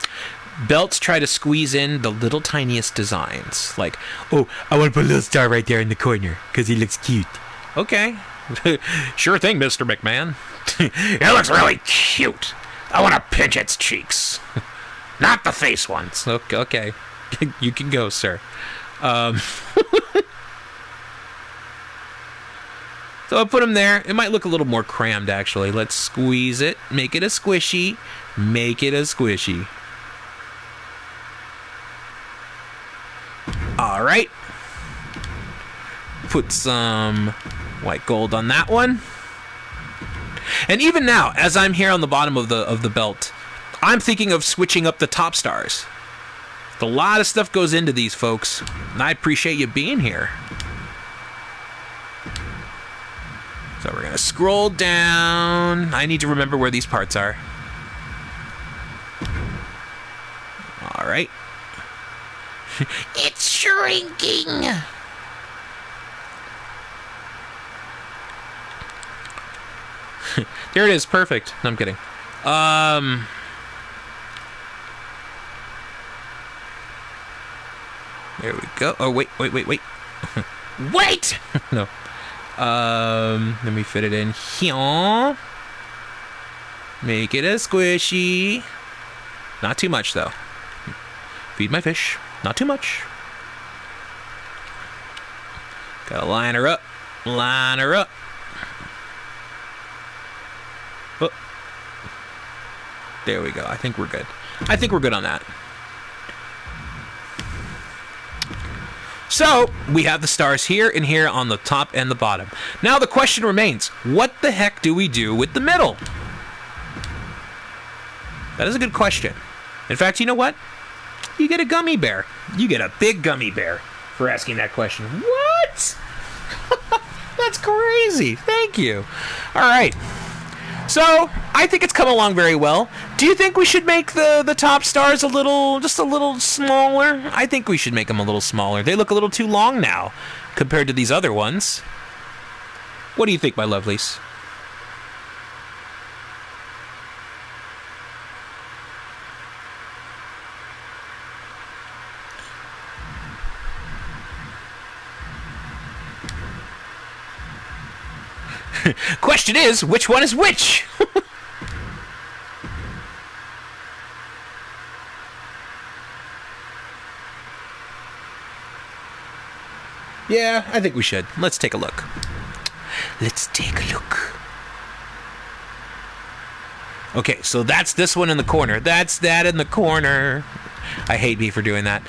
belts try to squeeze in the little tiniest designs. Like, oh, I want to put a little star right there in the corner because he looks cute. Okay. Sure thing, Mr. McMahon. It looks really cute. I want to pinch its cheeks. Not the face ones. Okay. You can go, sir. So I'll put him there. It might look a little more crammed, actually. Let's squeeze it. Make it a squishy. Make it a squishy. All right. Put some white gold on that one. And even now, as I'm here on the bottom of the belt, I'm thinking of switching up the top stars. A lot of stuff goes into these, folks, and I appreciate you being here. So we're going to scroll down. I need to remember where these parts are. All right. It's shrinking. There it is. Perfect. No, I'm kidding. There we go. Oh, wait. Wait! No. Let me fit it in here. Make it a squishy. Not too much, though. Feed my fish. Not too much. Gotta line her up. Line her up. Oh. There we go. I think we're good. I think we're good on that. So, we have the stars here and here on the top and the bottom. Now the question remains, what the heck do we do with the middle? That is a good question. In fact, you know what? You get a gummy bear. You get a big gummy bear for asking that question. What? That's crazy. Thank you. All right. So, I think it's come along very well. Do you think we should make the top stars just a little smaller? I think we should make them a little smaller. They look a little too long now compared to these other ones. What do you think, my lovelies? Question is, which one is which? Yeah, I think we should. Let's take a look. Let's take a look. Okay, so that's this one in the corner. That's that in the corner. I hate me for doing that.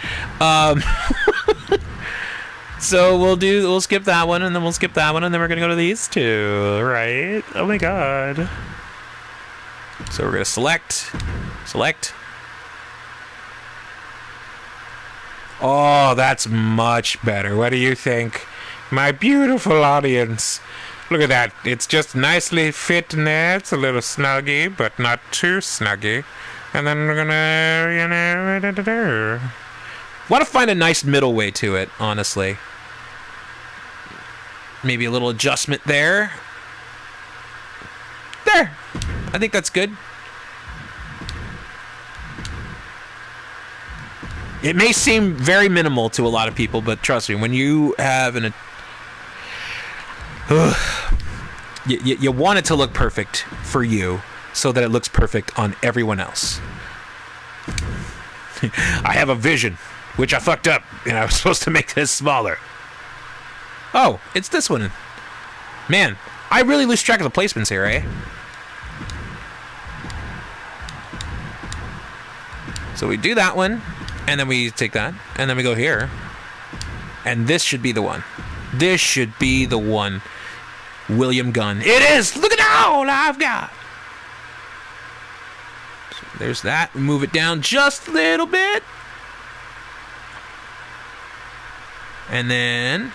So we'll skip that one, and then we'll skip that one, and then we're gonna go to these two, right? Oh my god. So we're gonna select. Oh, that's much better. What do you think? My beautiful audience. Look at that. It's just nicely fit in there. It's a little snuggy, but not too snuggy. And then we're gonna, want to find a nice middle way to it, honestly. Maybe a little adjustment there. There. I think that's good. It may seem very minimal to a lot of people, but trust me, when you have you want it to look perfect for you so that it looks perfect on everyone else. I have a vision, which I fucked up, and I was supposed to make this smaller. Oh, it's this one. Man, I really lose track of the placements here, eh? So we do that one, and then we take that, and then we go here. And this should be the one. This should be the one. William Gunn. It is! Look at all I've got! So there's that. Move it down just a little bit. And then...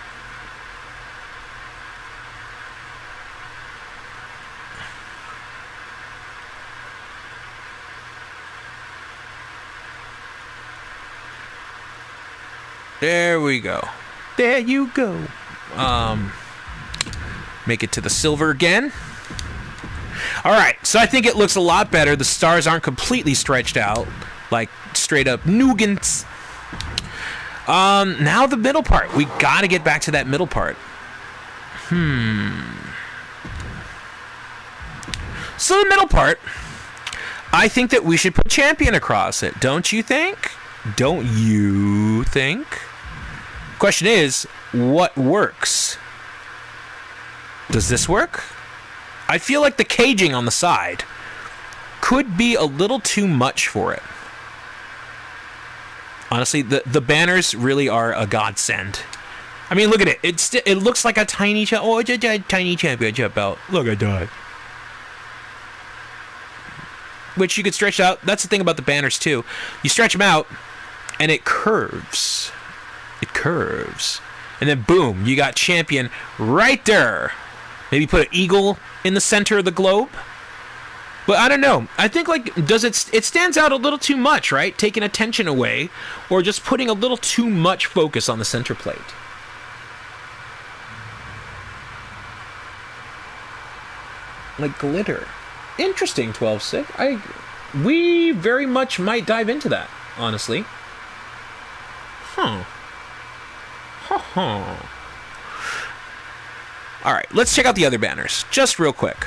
there we go. There you go. Make it to the silver again. Alright, so I think it looks a lot better. The stars aren't completely stretched out, like straight up nougats. Now the middle part. We gotta get back to that middle part. So the middle part, I think that we should put champion across it. Don't you think? Don't you think? Question is, what works? Does this work? I feel like the caging on the side could be a little too much for it. Honestly, the banners really are a godsend. I mean, look at it. It looks like a tiny it's a tiny championship belt. Look at that. Which you could stretch out. That's the thing about the banners too. You stretch them out, and it curves. It curves, and then boom, you got champion right there. Maybe put an eagle in the center of the globe. But I don't know. I think, like, it stands out a little too much, right? Taking attention away, or just putting a little too much focus on the center plate. Like glitter. Interesting, 12-6. We very much might dive into that, honestly. Huh. Alright, let's check out the other banners, just real quick.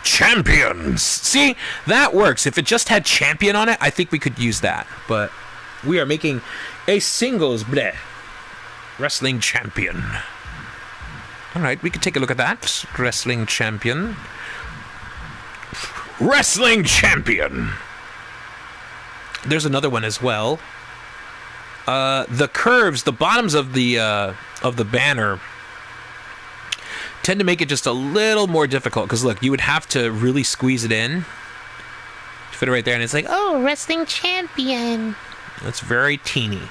Champions! See, that works. If it just had champion on it, I think we could use that. But we are making a singles wrestling champion. Alright, we could take a look at that. Wrestling champion. Wrestling champion! There's another one as well. The curves, the bottoms of the banner tend to make it just a little more difficult, because look, you would have to really squeeze it in to fit it right there, and it's like, oh, wrestling champion. It's very teeny,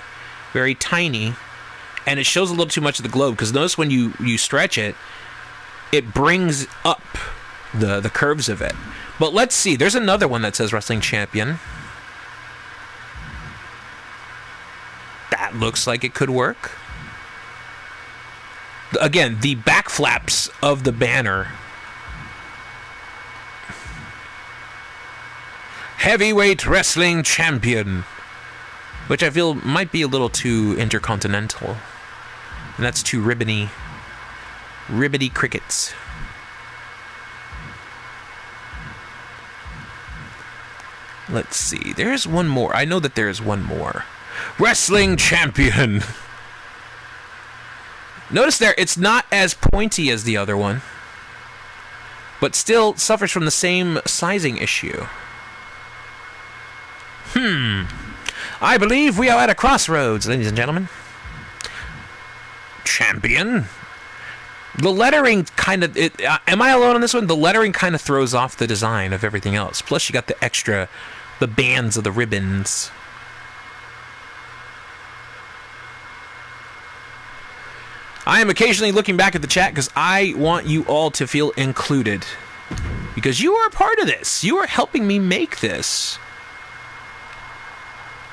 very tiny, and it shows a little too much of the globe, because notice when you stretch it, it brings up the curves of it. But let's see, there's another one that says wrestling champion. That looks like it could work. Again, the back flaps of the banner. Heavyweight wrestling champion. Which I feel might be a little too intercontinental. And that's too ribbony. Ribbity crickets. Let's see. There's one more. I know that there's one more. Wrestling champion. Notice there, it's not as pointy as the other one, but still suffers from the same sizing issue. I believe we are at a crossroads, ladies and gentlemen. Champion. The lettering kind of... am I alone on this one? The lettering kind of throws off the design of everything else. Plus, you got the extra... the bands of the ribbons. I am occasionally looking back at the chat because I want you all to feel included. Because you are a part of this. You are helping me make this.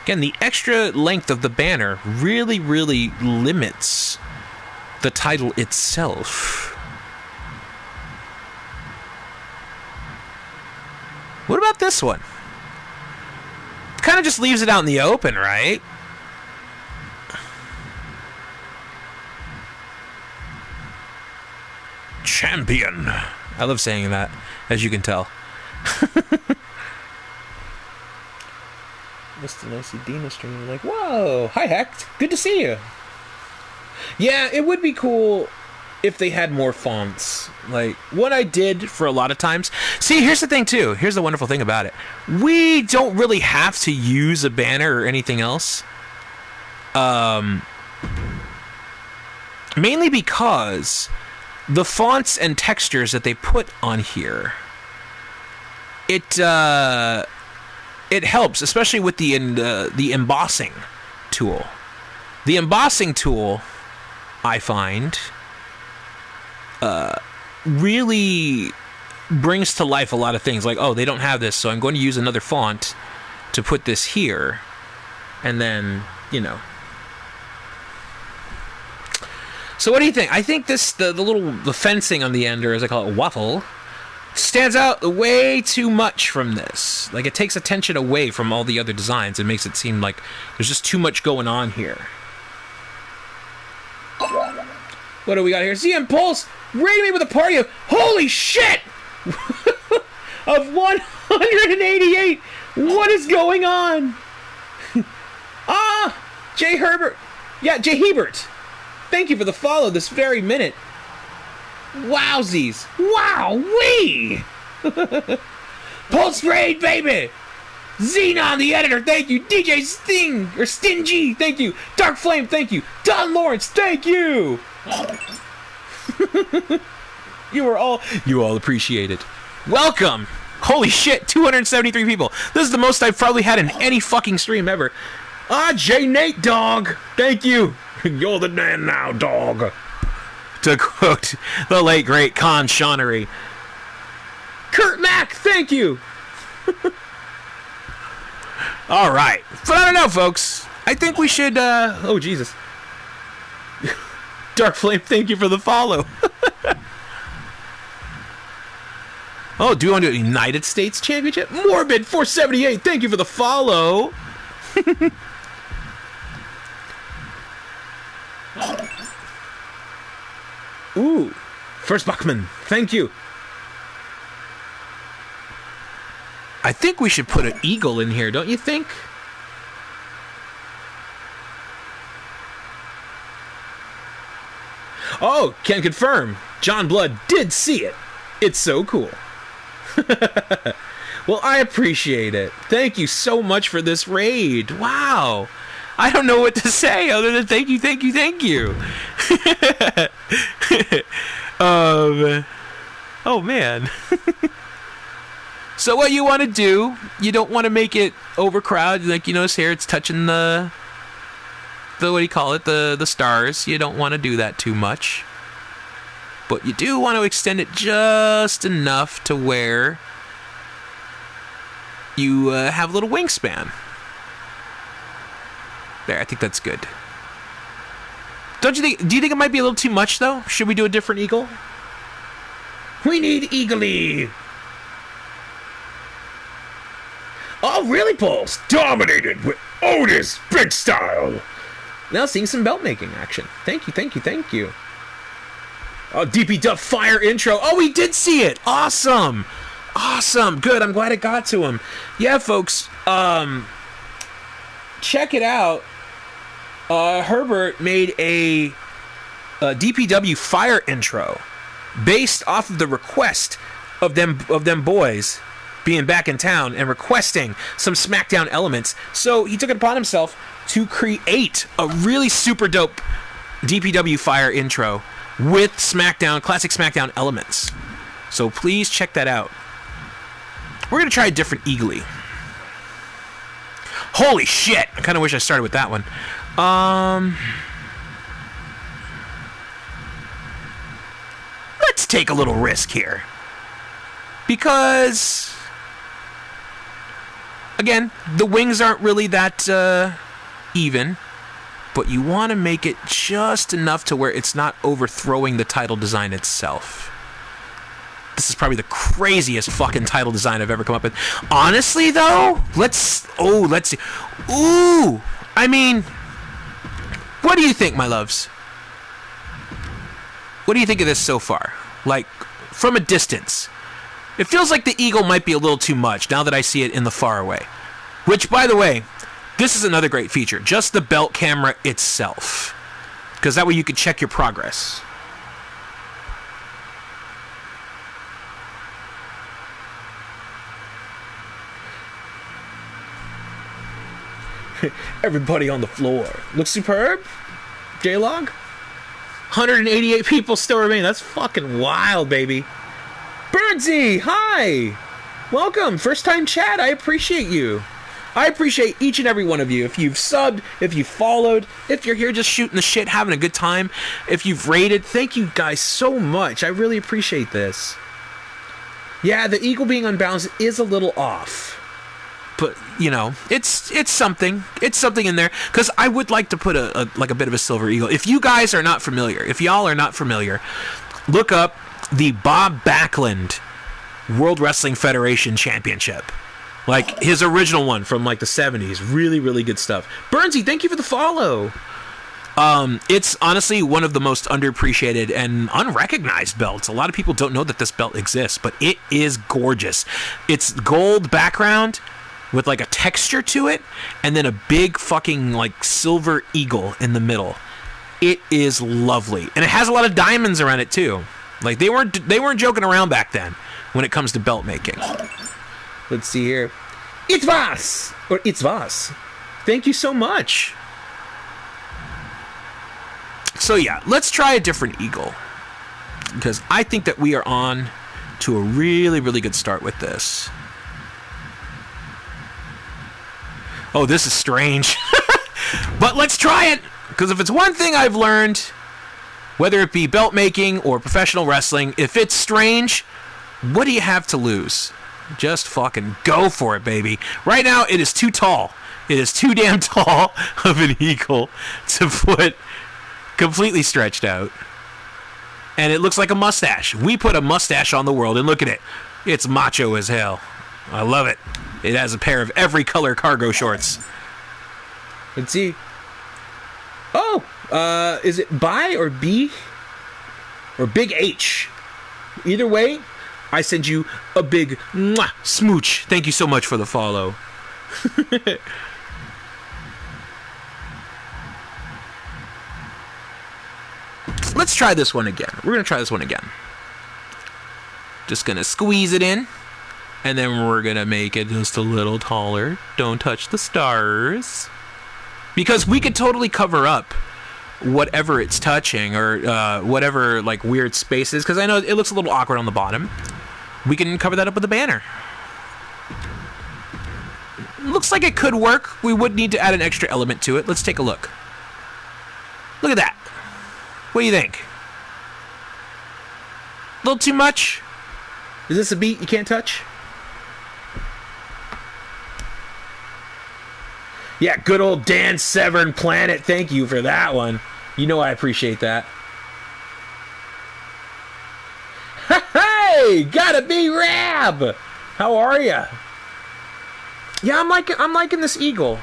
Again, the extra length of the banner really, really limits the title itself. What about this one? Kind of just leaves it out in the open, right? Champion. I love saying that, as you can tell. Mr. Nicey Dina stream, like, whoa, hi Hecht, good to see you. Yeah, it would be cool if they had more fonts. Like, what I did for a lot of times... See, here's the thing, too. Here's the wonderful thing about it. We don't really have to use a banner or anything else. Mainly because the fonts and textures that they put on here, it helps, especially with the embossing tool. The embossing tool, I find, really brings to life a lot of things. Like, oh, they don't have this, so I'm going to use another font to put this here. And then, you know. So what do you think? I think this, the fencing on the end, or as I call it, waffle, stands out way too much from this. Like, it takes attention away from all the other designs and makes it seem like there's just too much going on here. What do we got here? CM Pulse rating me with a party of, holy shit, of 188. What is going on? Jay Herbert. Yeah, Jay Hebert. Thank you for the follow this very minute. Wowsies. Wow-wee. Pulse Raid, baby. Xenon, the editor, thank you. DJ Sting, or Stingy, thank you. Dark Flame, thank you. Don Lawrence, thank you. You all appreciate it. Welcome. Holy shit, 273 people. This is the most I've probably had in any fucking stream ever. J Nate, dog. Thank you. You're the man now, dog. To quote the late, great Con Shawnery. Kurt Mack, thank you. All right. But I don't know, folks. I think we should, oh, Jesus. Dark Flame, thank you for the follow. Oh, do you want to do a United States Championship? Morbid 478, thank you for the follow. Ooh. First Bachman, thank you. I think we should put an eagle in here, don't you think? Oh, can confirm. John Blood did see it. It's so cool. Well, I appreciate it. Thank you so much for this raid. Wow. I don't know what to say other than thank you, thank you, thank you. Oh, man. So what you want to do, you don't want to make it overcrowded. Like, you notice here, it's touching the what do you call it, the stars. You don't want to do that too much. But you do want to extend it just enough to where you have a little wingspan. There, I think that's good. Don't you think? Do you think it might be a little too much, though? Should we do a different eagle? We need eagly. Oh, really, Pulse? Dominated with Otis Big Style. Now seeing some belt making action. Thank you, thank you, thank you. Oh, DP Duff Fire intro. Oh, we did see it. Awesome. Awesome. Good. I'm glad it got to him. Yeah, folks. Check it out. Herbert made a DPW Fire intro based off of the request of them boys being back in town and requesting some SmackDown elements. So he took it upon himself to create a really super dope DPW Fire intro with classic SmackDown elements. So please check that out. We're going to try a different eagly. Holy shit! I kind of wish I started with that one. Let's take a little risk here. Because, again, the wings aren't really that even. But you want to make it just enough to where it's not overthrowing the title design itself. This is probably the craziest fucking title design I've ever come up with. Honestly, though, let's see. Ooh! I mean, what do you think, my loves? What do you think of this so far? Like, from a distance. It feels like the eagle might be a little too much now that I see it in the far away. Which, by the way, this is another great feature. Just the belt camera itself. Because that way you can check your progress. Everybody on the floor. Looks superb. J-Log. 188 people still remain. That's fucking wild, baby. Birdsy, hi. Welcome. First time chat. I appreciate you. I appreciate each and every one of you. If you've subbed, if you've followed, if you're here just shooting the shit, having a good time, if you've rated, thank you guys so much. I really appreciate this. Yeah, the eagle being unbalanced is a little off. But, you know, it's something. It's something in there. Because I would like to put a bit of a silver eagle. If you guys are not familiar, if y'all are not familiar, look up the Bob Backlund World Wrestling Federation Championship. Like, his original one from, like, the 70s. Really, really good stuff. Burnsy, thank you for the follow. It's honestly one of the most underappreciated and unrecognized belts. A lot of people don't know that this belt exists, but it is gorgeous. It's gold background with like a texture to it, and then a big fucking like silver eagle in the middle. It is lovely, and it has a lot of diamonds around it too. Like they weren't joking around back then when it comes to belt making. Let's see here. It was. Thank you so much. So yeah, let's try a different eagle, because I think that we are on to a really, really good start with this. Oh, this is strange. But let's try it, because if it's one thing I've learned, whether it be belt making or professional wrestling, if it's strange, what do you have to lose? Just fucking go for it, baby. Right now, it is too tall. It is too damn tall of an eagle to put completely stretched out. And it looks like a mustache. We put a mustache on the world, and look at it. It's macho as hell. I love it. It has a pair of every color cargo shorts. Let's see. Oh, is it Bi or B? Or Big H? Either way, I send you a big mwah, smooch. Thank you so much for the follow. Let's try this one again. We're going to try this one again. Just going to squeeze it in. And then we're going to make it just a little taller. Don't touch the stars. Because we could totally cover up whatever it's touching, or whatever like weird spaces. Because I know it looks a little awkward on the bottom. We can cover that up with a banner. Looks like it could work. We would need to add an extra element to it. Let's take a look. Look at that. What do you think? A little too much? Is this a beat you can't touch? Yeah, good old Dan Severn Planet. Thank you for that one. You know I appreciate that. Hey, gotta be Rab. How are ya? Yeah, I'm liking this eagle.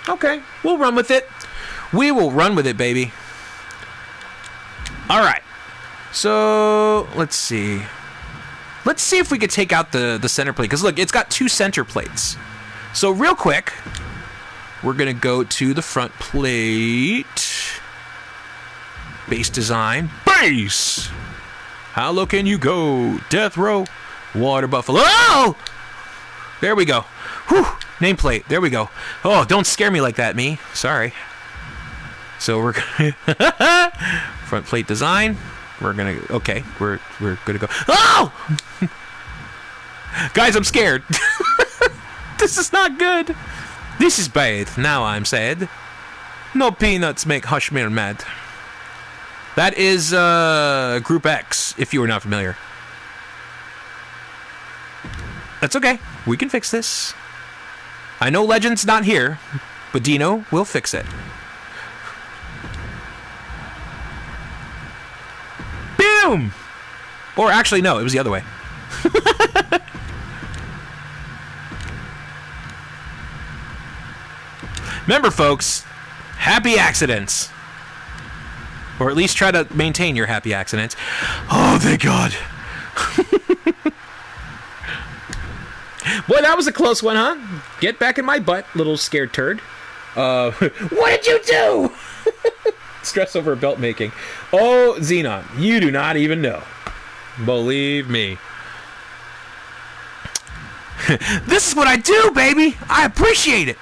Okay, we'll run with it. We will run with it, baby. All right. So let's see. Let's see if we could take out the center plate. Because look, it's got two center plates. So real quick, we're going to go to the front plate. Base design. Base! How low can you go? Death row. Water buffalo. Oh! There we go. Whew. Nameplate. There we go. Oh, don't scare me like that, me. Sorry. So we're going to... front plate design. We're gonna we're gonna go. Oh, guys, I'm scared. This is not good. This is bad. Now I'm sad. No peanuts make Hushmere mad. That is Group X. If you were not familiar, that's okay. We can fix this. I know Legend's not here, but Dino will fix it. Boom! Or actually, no, it was the other way. Remember, folks, happy accidents. Or at least try to maintain your happy accidents. Oh, thank God. Boy, that was a close one, huh? Get back in my butt, little scared turd. What did you do? Stress over belt making. Oh, Xenon, you do not even know. Believe me. This is what I do, baby. I appreciate it.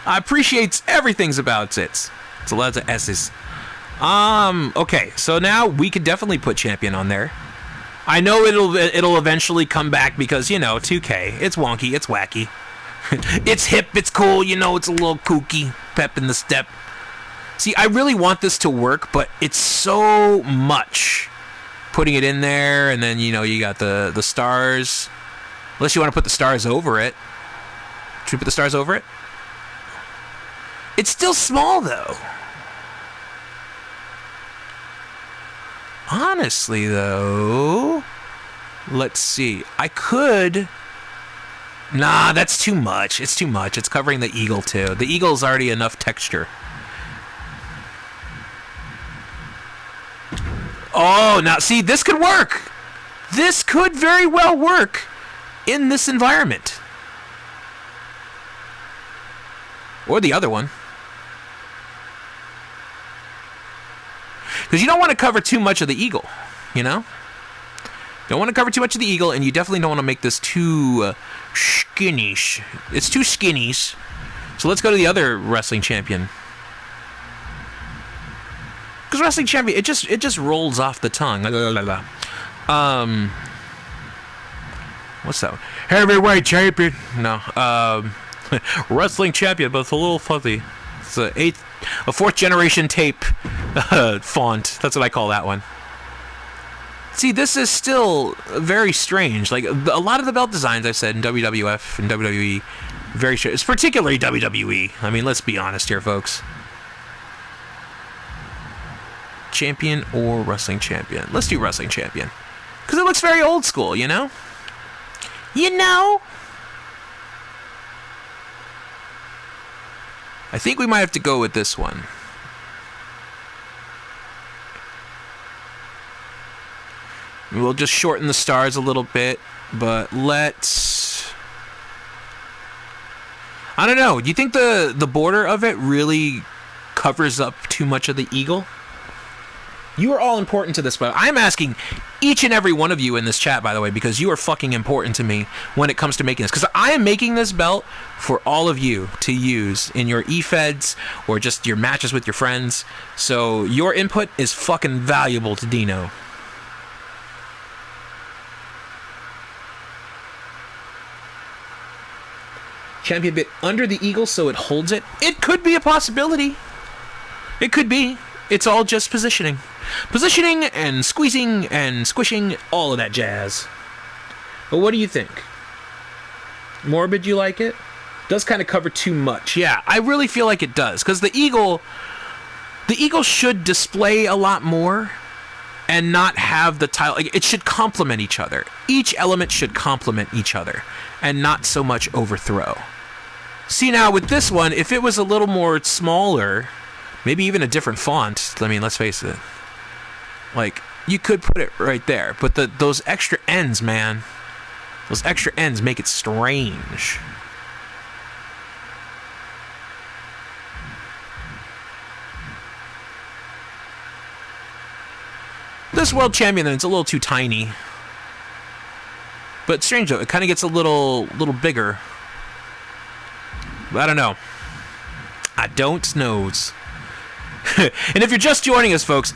I appreciate everything's about it. It's a lot of S's. Okay, so now we could definitely put Champion on there. I know it'll eventually come back because, you know, 2K. It's wonky, it's wacky. It's hip, it's cool, you know, it's a little kooky. Pep in the step. See, I really want this to work, but it's so much. Putting it in there, and then, you know, you got the stars. Unless you want to put the stars over it. Should we put the stars over it? It's still small, though. Honestly, though, let's see. I could Nah, that's too much. It's too much. It's covering the eagle, too. The eagle's already enough texture. Oh, now, see, this could work. This could very well work in this environment. Or the other one. Because you don't want to cover too much of the eagle, you know? Don't want to cover too much of the eagle, and you definitely don't want to make this too skinny. It's too skinnies. So let's go to the other wrestling champion. Because wrestling champion, it just rolls off the tongue. What's that? Heavyweight champion. No. Wrestling champion, but it's a little fuzzy. It's a fourth generation tape font. That's what I call that one. See, this is still very strange. Like, a lot of the belt designs I've said in WWF and WWE, very strange. It's particularly WWE. I mean, let's be honest here, folks. Champion or wrestling champion? Let's do wrestling champion. Because it looks very old school, you know? You know? I think we might have to go with this one. We'll just shorten the stars a little bit, but let's... I don't know. Do you think the border of it really covers up too much of the eagle? You are all important to this, but I'm asking each and every one of you in this chat, by the way, because you are fucking important to me when it comes to making this. Because I am making this belt for all of you to use in your e-feds or just your matches with your friends. So your input is fucking valuable to Dino. Champion bit under the eagle so it holds it. It could be a possibility. It could be. It's all just positioning. Positioning and squeezing and squishing, all of that jazz. But what do you think? Morbid, you like it? Does kind of cover too much. Yeah, I really feel like it does. Because the eagle should display a lot more and not have the tile. Like, it should complement each other. Each element should complement each other and not so much overthrow. See, now with this one, if it was a little more smaller, maybe even a different font, I mean, let's face it, like, you could put it right there, but those extra ends, man, those extra ends make it strange. This world champion, then, it's a little too tiny. But strange though, it kind of gets a little bigger. But I don't know. I don't knows. And if you're just joining us, folks,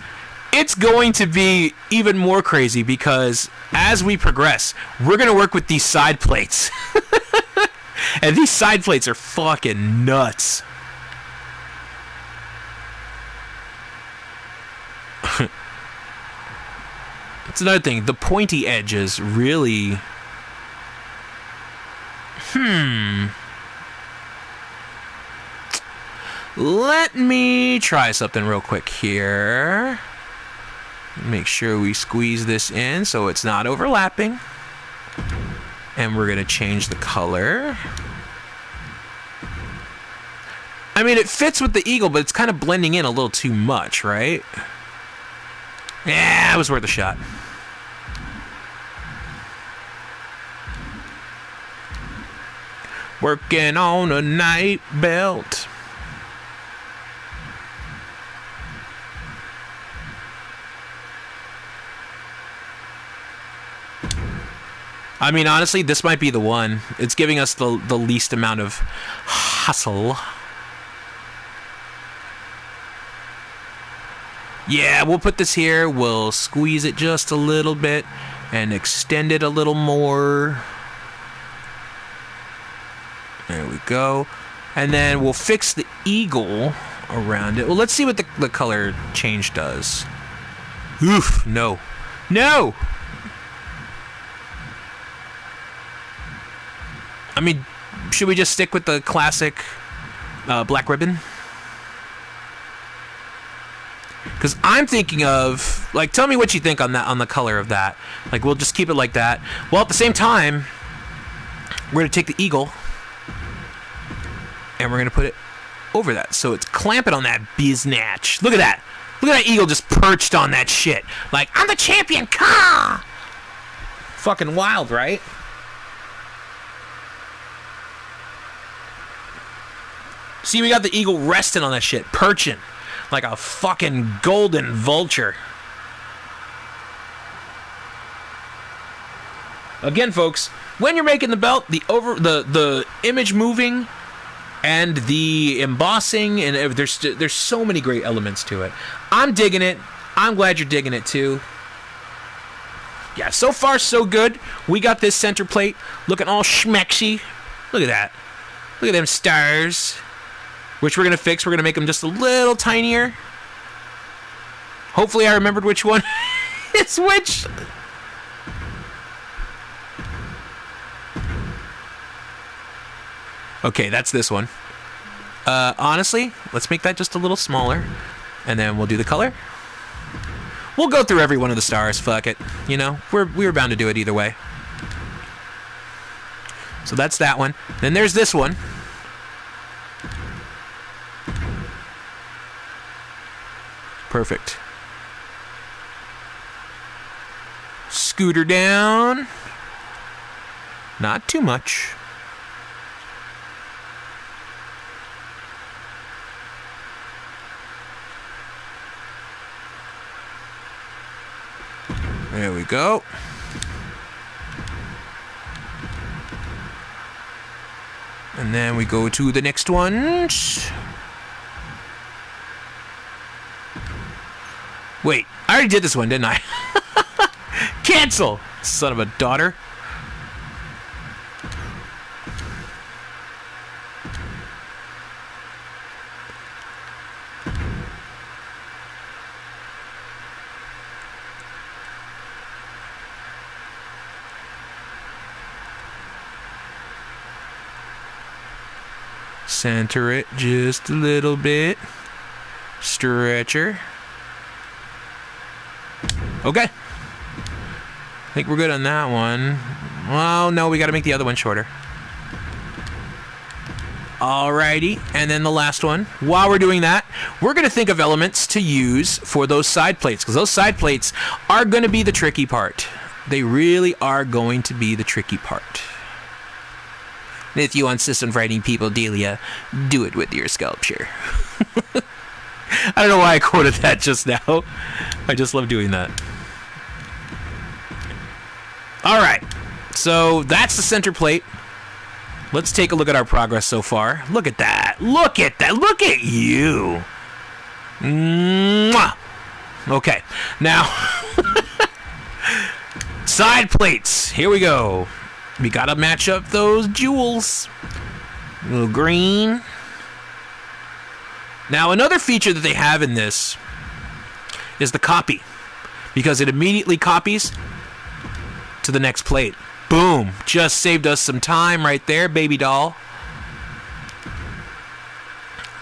it's going to be even more crazy because as we progress, we're going to work with these side plates. And these side plates are fucking nuts. That's another thing. The pointy edges really... Let me try something real quick here. Make sure we squeeze this in so it's not overlapping. And we're going to change the color. I mean, it fits with the eagle, but it's kind of blending in a little too much, right? Yeah, it was worth a shot. Working on a night belt. I mean, honestly, this might be the one. It's giving us the least amount of hustle. Yeah, we'll put this here. We'll squeeze it just a little bit and extend it a little more. There we go. And then we'll fix the eagle around it. Well, let's see what the color change does. Oof, no. No! I mean, should we just stick with the classic black ribbon? Because I'm thinking of, like, tell me what you think on that, on the color of that. Like, we'll just keep it like that. Well, at the same time, we're going to take the eagle and we're going to put it over that. So it's clamping on that biznatch. Look at that. Look at that eagle just perched on that shit. Like, I'm the champion. Ka! Fucking wild, right? See, we got the eagle resting on that shit, perching like a fucking golden vulture. Again, folks, when you're making the belt, the image moving and the embossing, and there's so many great elements to it. I'm digging it. I'm glad you're digging it too. Yeah, so far so good. We got this center plate looking all schmexy. Look at that. Look at them stars. Which we're going to fix. We're going to make them just a little tinier. Hopefully I remembered which one is which. Okay, that's this one. Honestly, let's make that just a little smaller. And then we'll do the color. We'll go through every one of the stars. Fuck it. You know, we were bound to do it either way. So that's that one. Then there's this one. Perfect. Scooter down. Not too much. There we go. And then we go to the next ones. Wait, I already did this one, didn't I? Cancel! Son of a daughter. Center it just a little bit. Stretcher. Okay. I think we're good on that one. Well, no, we got to make the other one shorter. Alrighty, and then the last one. While we're doing that, we're going to think of elements to use for those side plates, because those side plates are going to be the tricky part. They really are going to be the tricky part. If you insist on frightening people, Delia, do it with your sculpture. I don't know why I quoted that just now. I just love doing that. Alright, so that's the center plate. Let's take a look at our progress so far. Look at that. Look at that. Look at you. Mwah. Okay, now, side plates. Here we go. We gotta match up those jewels. A little green. Now, another feature that they have in this is the copy, because it immediately copies to the next plate. Boom. Just saved us some time right there, baby doll.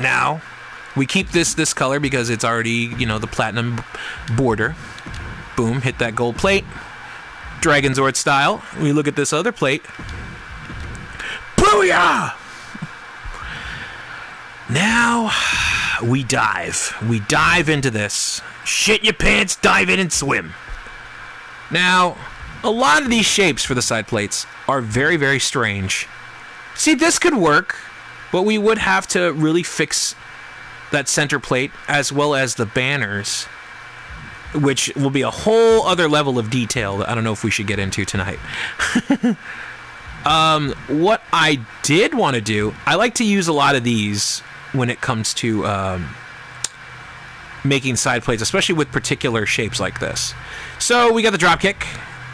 Now, we keep this color because it's already, you know, the platinum border. Boom. Hit that gold plate. Dragon Zord style. We look at this other plate. Booyah! Now, we dive. We dive into this. Shit your pants, dive in and swim. Now, a lot of these shapes for the side plates are very, very strange. See, this could work, but we would have to really fix that center plate as well as the banners, which will be a whole other level of detail that I don't know if we should get into tonight. What I did want to do, I like to use a lot of these when it comes to making side plates, especially with particular shapes like this. So we got the drop kick,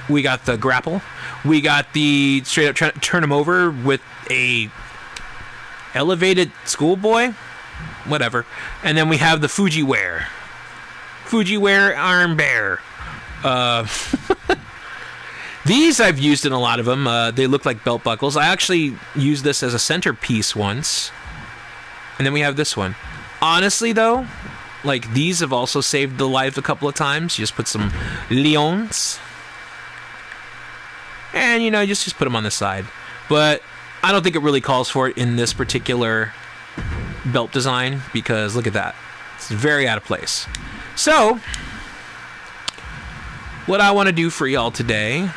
we got the grapple, we got the straight up turn them over with a elevated schoolboy, whatever, and then we have the Fujiware arm bear. These I've used in a lot of them. They look like belt buckles. I actually used this as a centerpiece once. And then we have this one. Honestly, though, like, these have also saved the life a couple of times. You just put some lions. And, you know, just put them on the side. But I don't think it really calls for it in this particular belt design because look at that. It's very out of place. So, what I want to do for y'all today,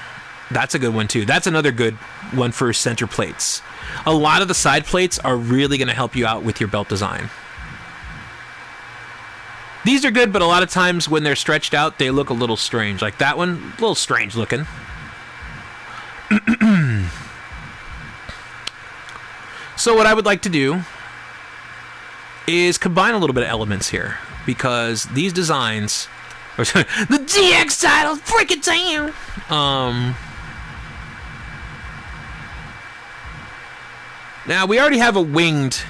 that's a good one too. That's another good one for center plates. A lot of the side plates are really going to help you out with your belt design. These are good, but a lot of times when they're stretched out, they look a little strange. Like that one, a little strange looking. So what I would like to do is combine a little bit of elements here, because these designs, the DX titles, break it down. Now we already have a winged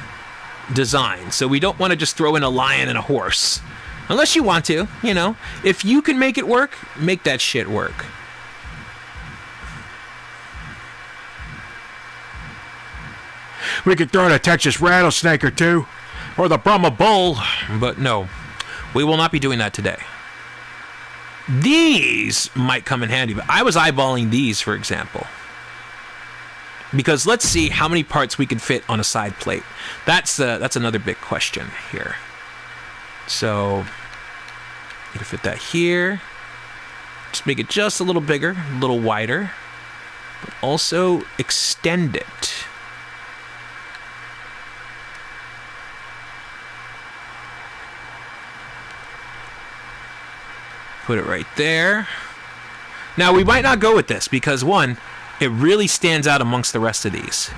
design, so we don't want to just throw in a lion and a horse, unless you want to. You know, if you can make it work, make that shit work. We could throw in a Texas rattlesnake or two, or the Brahma bull. But no, we will not be doing that today. These might come in handy, but I was eyeballing these, for example. Because let's see how many parts we can fit on a side plate. That's another big question here. So, you can fit that here. Just make it just a little bigger, a little wider. But also extend it. Put it right there. Now, we might not go with this because, one, it really stands out amongst the rest of these.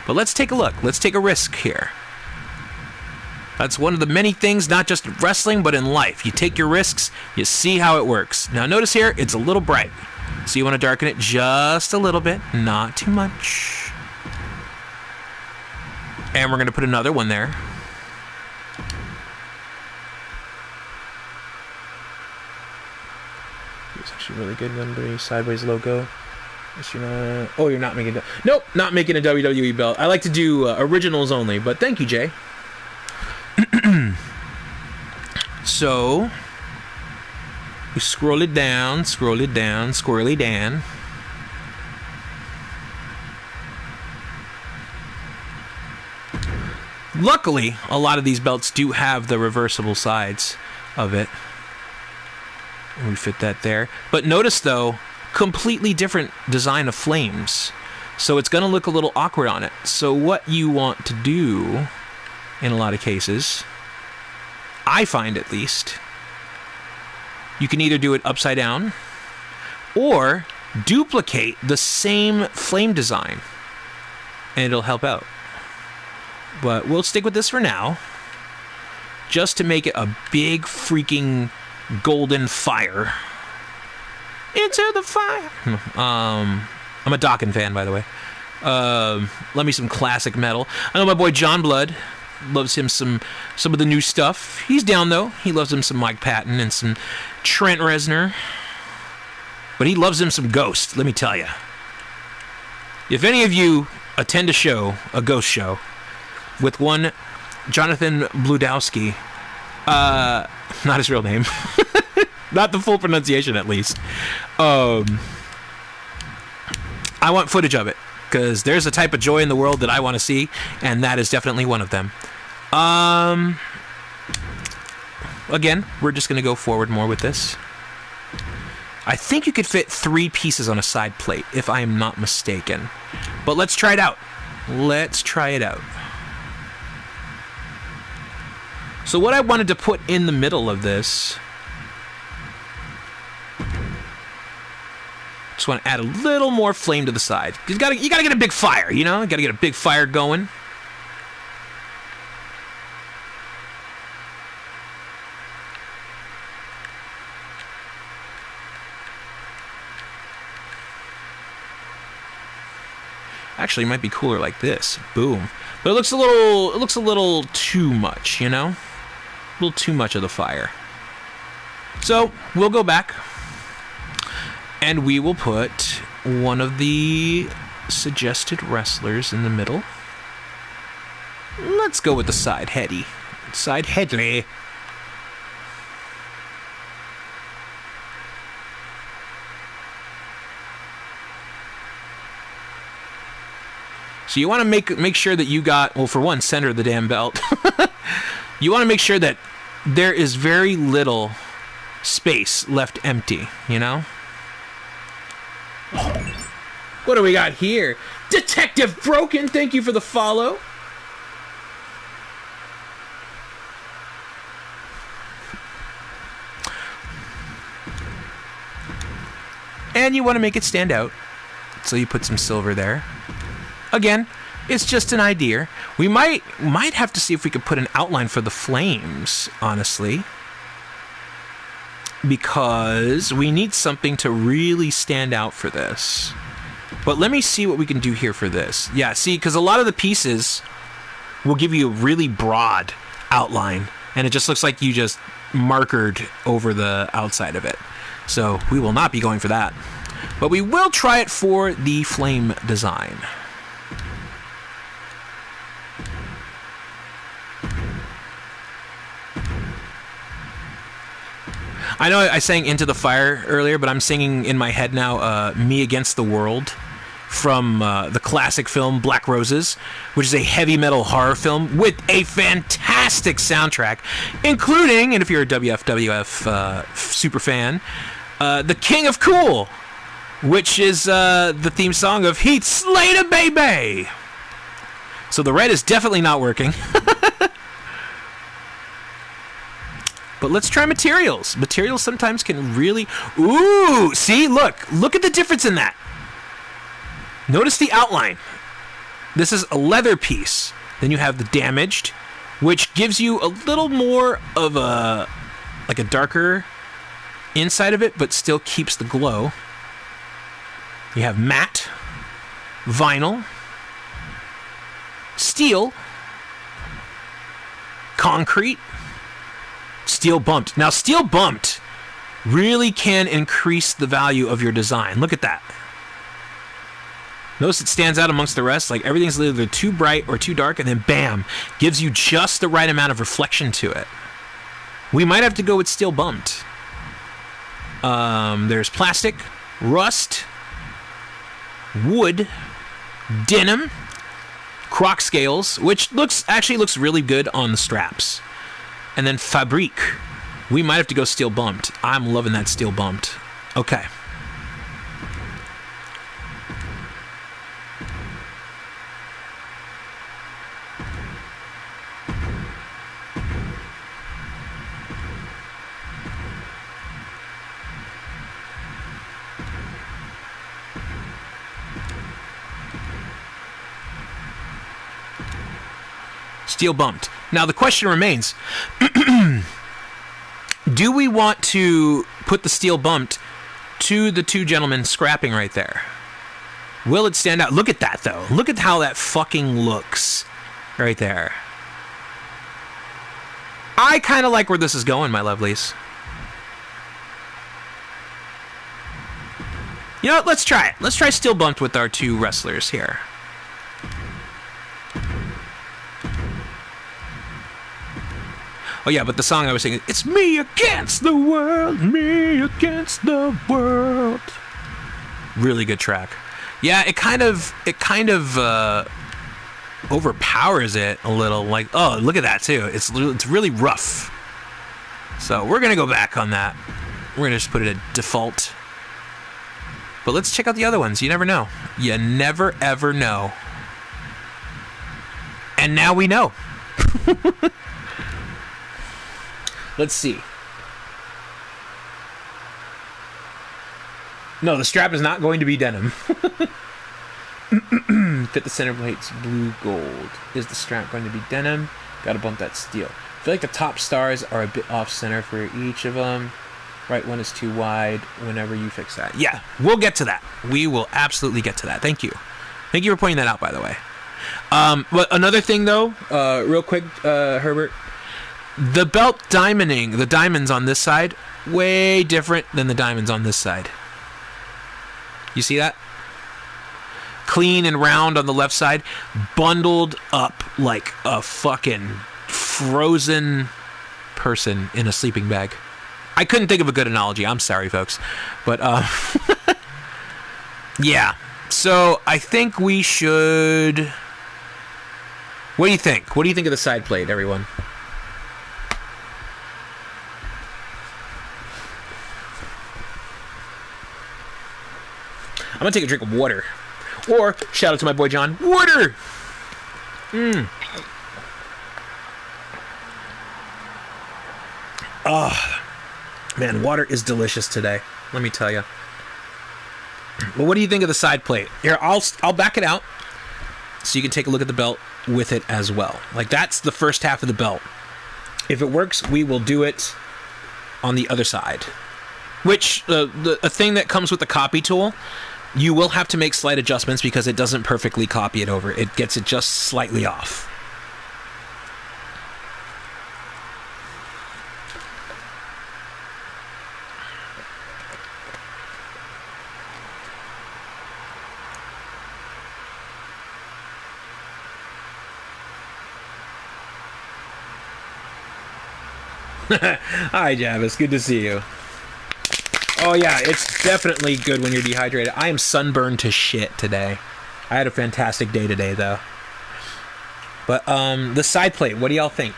But let's take a look. Let's take a risk here. That's one of the many things, not just in wrestling, but in life. You take your risks, you see how it works. Now, notice here, it's a little bright. So you want to darken it just a little bit, not too much. And we're going to put another one there. It's actually really good. Number sideways logo. Oh, you're not making nope, not making a WWE belt. I like to do originals only, but thank you, Jay. So we scroll it down, squirrely down. Luckily, a lot of these belts do have the reversible sides of it. We fit that there. But notice, though, completely different design of flames. So it's going to look a little awkward on it. So what you want to do, in a lot of cases, I find at least, you can either do it upside down or duplicate the same flame design, and it'll help out. But we'll stick with this for now, just to make it a big freaking golden fire. Into the fire. I'm a Dokken fan, by the way. Love me some classic metal. I know my boy John Blood loves him some of the new stuff. He's down, though. He loves him some Mike Patton and some Trent Reznor. But he loves him some Ghost, let me tell you. If any of you attend a Ghost show, with one Jonathan Bludowski, not his real name, not the full pronunciation at least, I want footage of it, because there's a type of joy in the world that I want to see, and that is definitely one of them. Again, we're just going to go forward more with this. I think you could fit 3 pieces on a side plate, if I am not mistaken. But let's try it out. Let's try it out. So what I wanted to put in the middle of this, just want to add a little more flame to the side. You gotta get a big fire, you know? You gotta get a big fire going. Actually, it might be cooler like this. Boom. But it looks a little too much, you know? A little too much of the fire. So, we'll go back and we will put one of the suggested wrestlers in the middle. Let's go with the side heady. Side headly. So you want to make sure that you got, well, for one, center the damn belt. You want to make sure that there is very little space left empty, you know? What do we got here? Detective Broken, thank you for the follow. And you want to make it stand out, so you put some silver there. Again, it's just an idea. We might have to see if we could put an outline for the flames, honestly. Because we need something to really stand out for this. But let me see what we can do here for this. Yeah, see, because a lot of the pieces will give you a really broad outline, and it just looks like you just markered over the outside of it. So we will not be going for that. But we will try it for the flame design. I know I sang Into the Fire earlier, but I'm singing in my head now Me Against the World from the classic film Black Roses, which is a heavy metal horror film with a fantastic soundtrack, including, and if you're a WFWF super fan, The King of Cool, which is the theme song of Heath Slater, baby! So the red is definitely not working. But let's try materials. Materials sometimes can really... Ooh! See? Look at the difference in that. Notice the outline. This is a leather piece. Then you have the damaged, which gives you a little more of a... like a darker inside of it, but still keeps the glow. You have matte, vinyl, steel, concrete, steel bumped. Now, steel bumped really can increase the value of your design. Look at that. Notice it stands out amongst the rest. Like everything's either too bright or too dark, and then bam, gives you just the right amount of reflection to it. We might have to go with steel bumped. There's plastic, rust, wood, denim, croc scales, which actually looks really good on the straps. And then fabrique. We might have to go steel bumped. I'm loving that steel bumped. Okay. Steel bumped. Now the question remains, do we want to put the steel bumped to the two gentlemen scrapping right there? Will it stand out? Look at that, though. Look at how that fucking looks right there. I kind of like where this is going, my lovelies. You know what? Let's try it. Let's try steel bumped with our two wrestlers here. Oh yeah, but the song I was singing, it's me against the world, me against the world. Really good track. Yeah, it kind of overpowers it a little. Like, oh, look at that too. It's really rough. So we're gonna go back on that. We're gonna just put it at default. But let's check out the other ones. You never know. You never ever know. And now we know. Let's see. No, the strap is not going to be denim. Fit the center plates blue gold. Is the strap going to be denim? Gotta bump that steel. I feel like the top stars are a bit off center for each of them. Right one is too wide whenever you fix that. Yeah, we'll get to that. We will absolutely get to that. Thank you. Thank you for pointing that out, by the way. But another thing, though, real quick, Herbert. The belt diamonding, the diamonds on this side, way different than the diamonds on this side. You see that? Clean and round on the left side, bundled up like a fucking frozen person in a sleeping bag. I couldn't think of a good analogy. I'm sorry, folks. But, yeah. So, I think we should What do you think? What do you think of the side plate, everyone? I'm gonna take a drink of water. Or, shout out to my boy John, water! Oh, man, water is delicious today. Let me tell you. Well, what do you think of the side plate? Here, I'll back it out so you can take a look at the belt with it as well. Like, that's the first half of the belt. If it works, we will do it on the other side. Which, a thing that comes with the copy tool, you will have to make slight adjustments because it doesn't perfectly copy it over. It gets it just slightly off. Hi, Javis. Good to see you. Oh, yeah, it's definitely good when you're dehydrated. I am sunburned to shit today. I had a fantastic day today, though. But, the side plate, what do y'all think?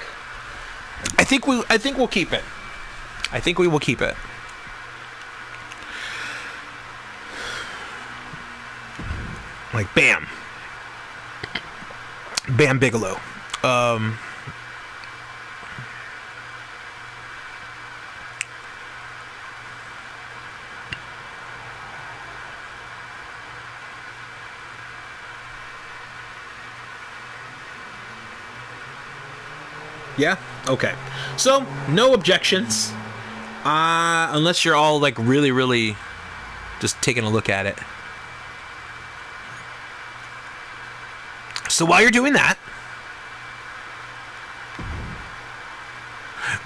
I think we'll keep it. I think we will keep it. Like, bam. Bam Bigelow. Yeah? Okay. So, no objections. Unless you're all, like, really, really just taking a look at it. So while you're doing that,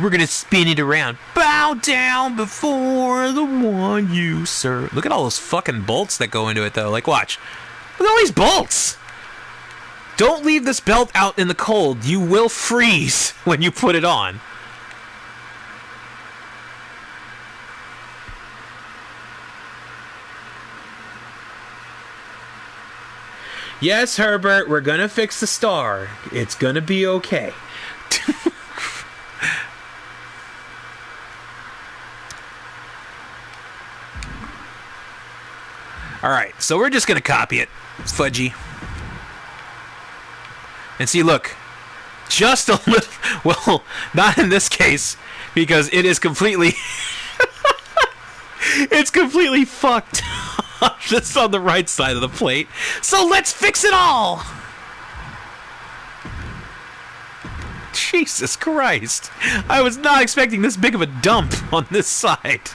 we're going to spin it around. Bow down before the one you serve. Look at all those fucking bolts that go into it, though. Like, watch. Look at all these bolts. Don't leave this belt out in the cold. You will freeze when you put it on. Yes, Herbert, we're gonna fix the star. It's gonna be okay. Alright, so we're just gonna copy it. Fudgy. And see, look, just a little, well, not in this case, because it is completely, it's completely fucked just on the right side of the plate. So let's fix it all! Jesus Christ. I was not expecting this big of a dump on this side.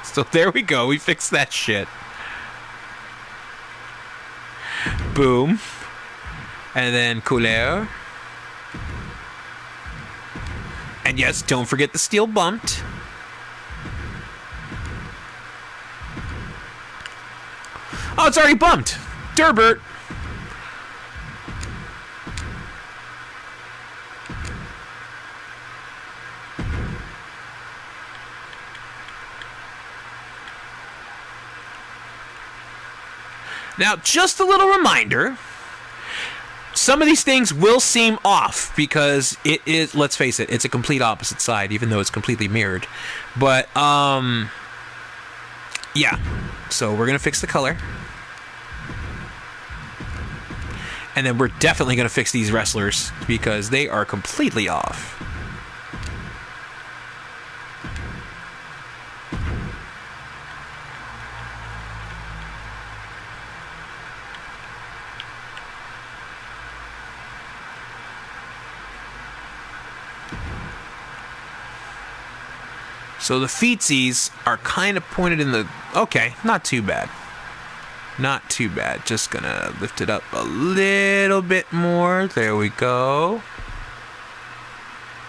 So there we go, we fixed that shit. Boom. And then couleur. And yes, don't forget the steel bumped. Oh, it's already bumped. Durbert. Now, just a little reminder, some of these things will seem off because it is, let's face it, it's a complete opposite side, even though it's completely mirrored. But, yeah. So we're going to fix the color. And then we're definitely going to fix these wrestlers because they are completely off. So the feetsies are kind of pointed in the... Okay, not too bad. Not too bad. Just gonna lift it up a little bit more. There we go.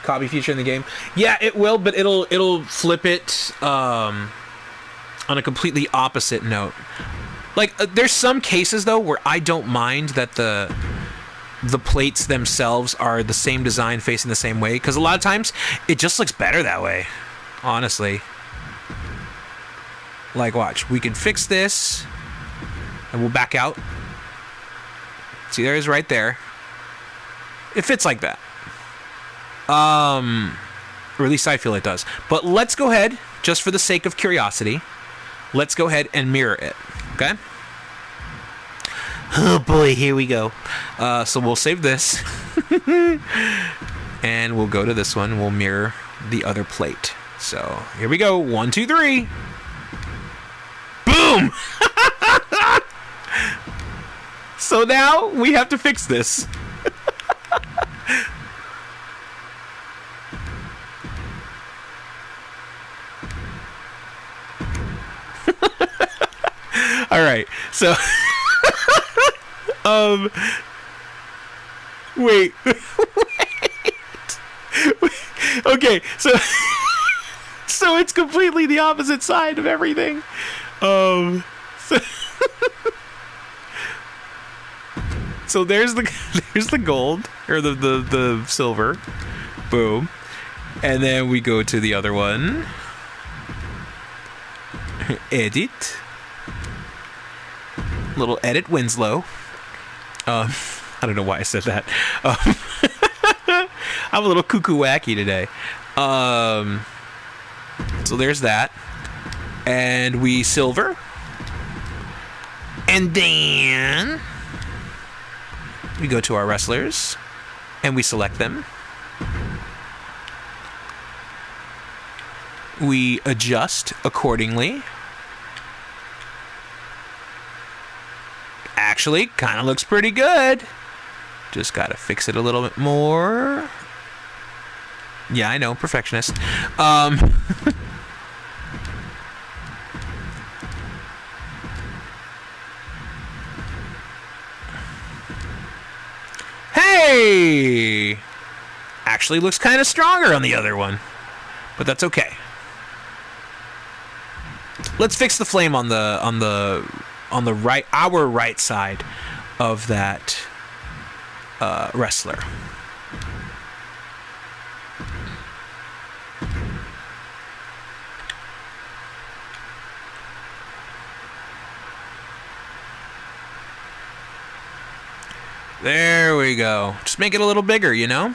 Copy feature in the game. Yeah, it will, but it'll flip it on a completely opposite note. Like, there's some cases, though, where I don't mind that the plates themselves are the same design facing the same way, because a lot of times it just looks better that way. Honestly. Like, watch. We can fix this. And we'll back out. See, there it is right there. It fits like that. Or at least I feel it does. But let's go ahead, just for the sake of curiosity, let's go ahead and mirror it. Okay? Oh boy, here we go. So we'll save this. And we'll go to this one. We'll mirror the other plate. So here we go. 1, 2, 3. Boom! So now we have to fix this. All right. So wait. Okay, so it's completely the opposite side of everything. So there's the gold or the silver. Boom. And then we go to the other one. Edit. Little edit Winslow. I don't know why I said that. I'm a little cuckoo wacky today. So there's that. And we silver. And then we go to our wrestlers. And we select them. We adjust accordingly. Actually, kind of looks pretty good. Just gotta fix it a little bit more. Yeah, I know, perfectionist. Hey! Actually looks kind of stronger on the other one. But that's okay. Let's fix the flame on the right, our right side of that wrestler. There we go. Just make it a little bigger, you know?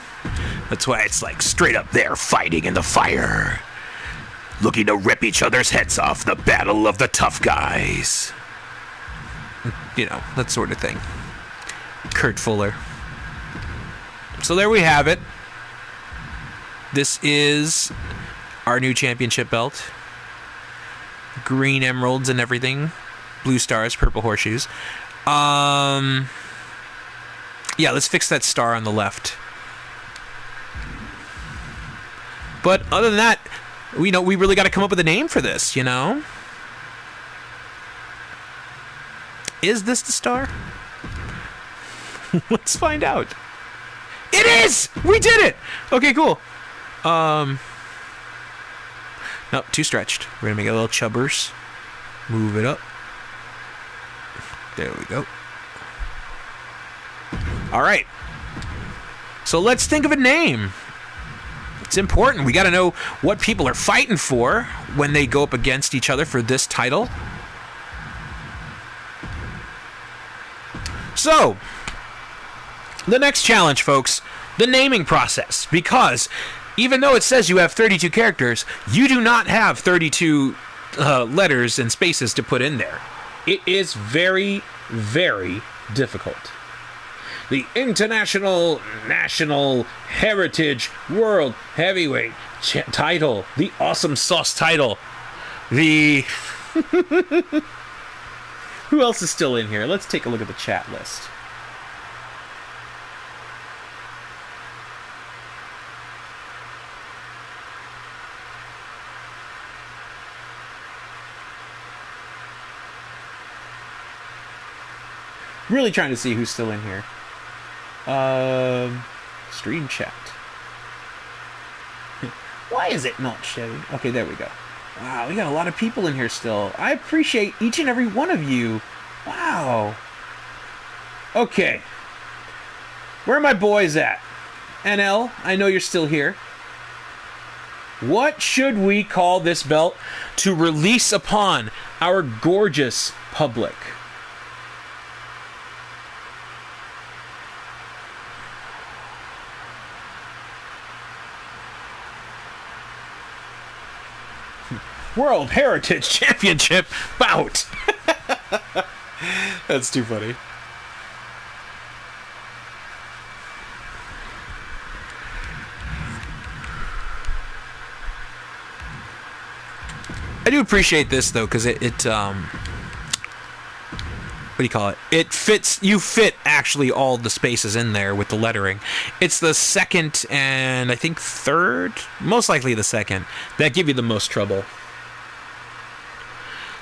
That's why it's like straight up there fighting in the fire. Looking to rip each other's heads off. The battle of the tough guys. You know, that sort of thing. Kurt Fuller. So there we have it. This is our new championship belt. Green emeralds and everything. Blue stars, purple horseshoes. Yeah, let's fix that star on the left. But other than that, we really got to come up with a name for this, you know? Is this the star? Let's find out. It is! We did it! Okay, cool. Nope, too stretched. We're gonna make it a little chubbers. Move it up. There we go. Alright. So let's think of a name. It's important. We gotta know what people are fighting for when they go up against each other for this title. So, the next challenge, folks, the naming process. Because even though it says you have 32 characters, you do not have 32 letters and spaces to put in there. It is very, very difficult. The International National Heritage World Heavyweight title. The Awesome Sauce title. The... Who else is still in here? Let's take a look at the chat list. Really trying to see who's still in here. Stream chat. Why is it not showing? Okay, there we go. Wow, we got a lot of people in here still. I appreciate each and every one of you. Wow. Okay. Where are my boys at? NL, I know you're still here. What should we call this belt to release upon our gorgeous public? World Heritage Championship bout. That's too funny. I do appreciate this though, because it what do you call it? It fits. You fit actually all the spaces in there with the lettering. It's the second and I think third, most likely the second, that give you the most trouble.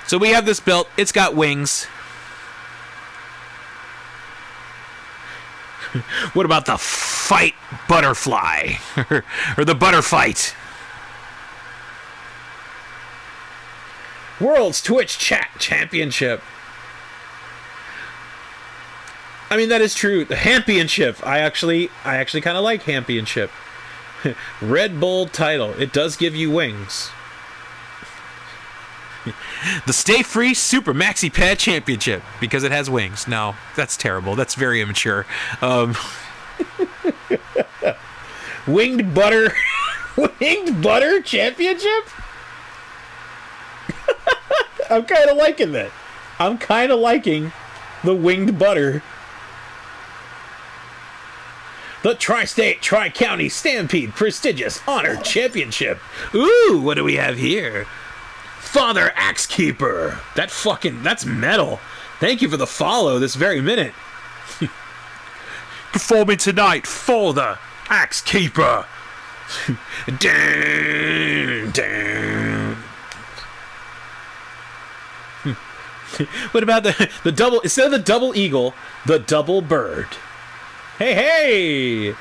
So we have this belt. It's got wings. What about the fight butterfly or the butterfight? World's Twitch Chat Championship. I mean, that is true. The Hampionship. I actually kind of like Hampionship. Red Bull title. It does give you wings. The Stay Free Super Maxi Pad Championship, because it has wings. No, that's terrible. That's very immature. Winged Butter Championship? I'm kind of liking that. I'm kind of liking the Winged Butter. The Tri-State, Tri-County Stampede Prestigious Honor Championship. Ooh, what do we have here? Father Axe Keeper. That's metal. Thank you for the follow this very minute. Performing tonight, Father Axe Keeper. Dun, dun. What about the double, instead of the double eagle, the double bird? Hey!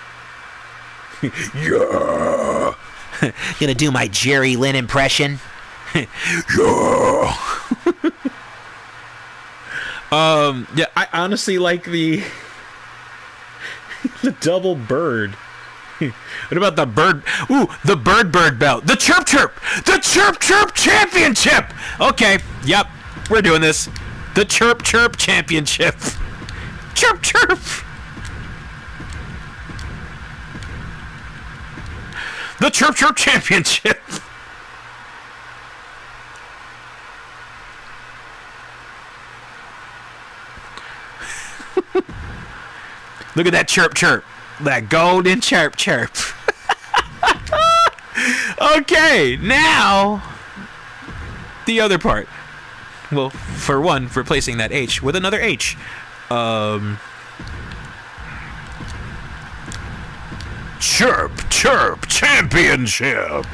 Yeah! Gonna do my Jerry Lynn impression? Yeah! Yeah, I honestly like the double bird. What about the bird? Ooh, the bird belt. The Chirp Championship! Okay, yep, we're doing this. The Chirp Championship. Chirp! The Chirp Championship. Look at that chirp. That golden chirp. Okay, now the other part. Well, for one, replacing that H with another H. Chirp Championship.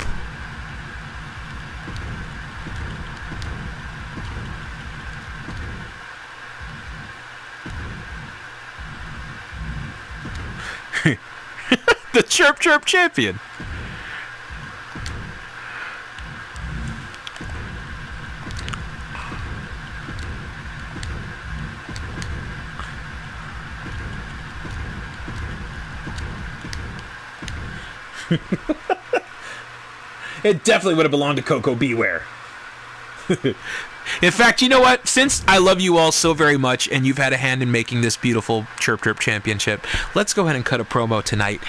The Chirp Champion. It definitely would have belonged to Coco Beware. In fact, you know what? Since I love you all so very much and you've had a hand in making this beautiful Chirp Championship, let's go ahead and cut a promo tonight.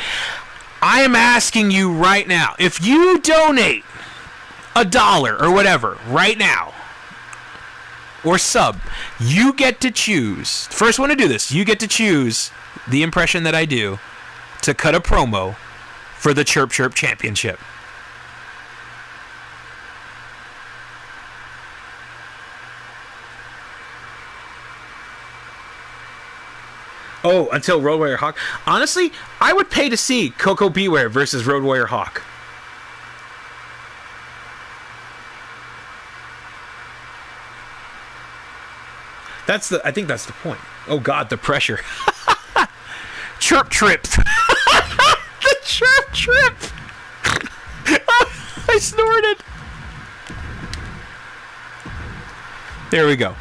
I am asking you right now, if you donate $1 or whatever right now, or sub, you get to choose. First one to do this, you get to choose the impression that I do to cut a promo for the Chirp Championship. Oh, until Road Warrior Hawk. Honestly, I would pay to see Coco Beware versus Road Warrior Hawk. I think that's the point. Oh God, the pressure. Chirp Trip. The Chirp Trip. I snorted. There we go.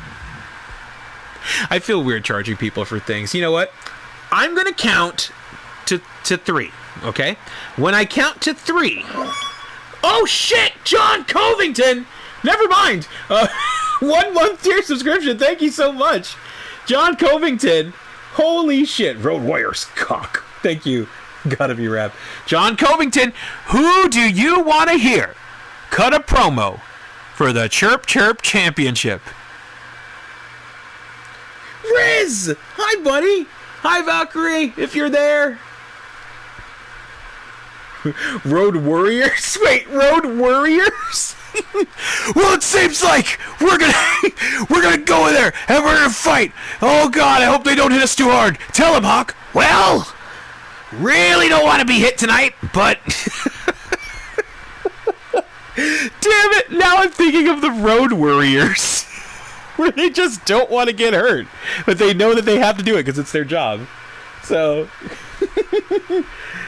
I feel weird charging people for things. You know what? I'm going to count to 3, okay? When I count to 3... Oh, shit! John Covington! Never mind! 1 month tier subscription. Thank you so much. John Covington. Holy shit. Road Warrior's cock. Thank you. Gotta be rap. John Covington, who do you want to hear cut a promo for the Chirp Chirp Championship. Riz! Hi, buddy! Hi, Valkyrie, if you're there. Road Warriors? Wait, Road Warriors? Well, it seems like we're gonna go in there and we're gonna fight. Oh God, I hope they don't hit us too hard. Tell him, Hawk. Well, really don't want to be hit tonight, but damn it, now I'm thinking of the Road Warriors, where they just don't want to get hurt, but they know that they have to do it because it's their job. So,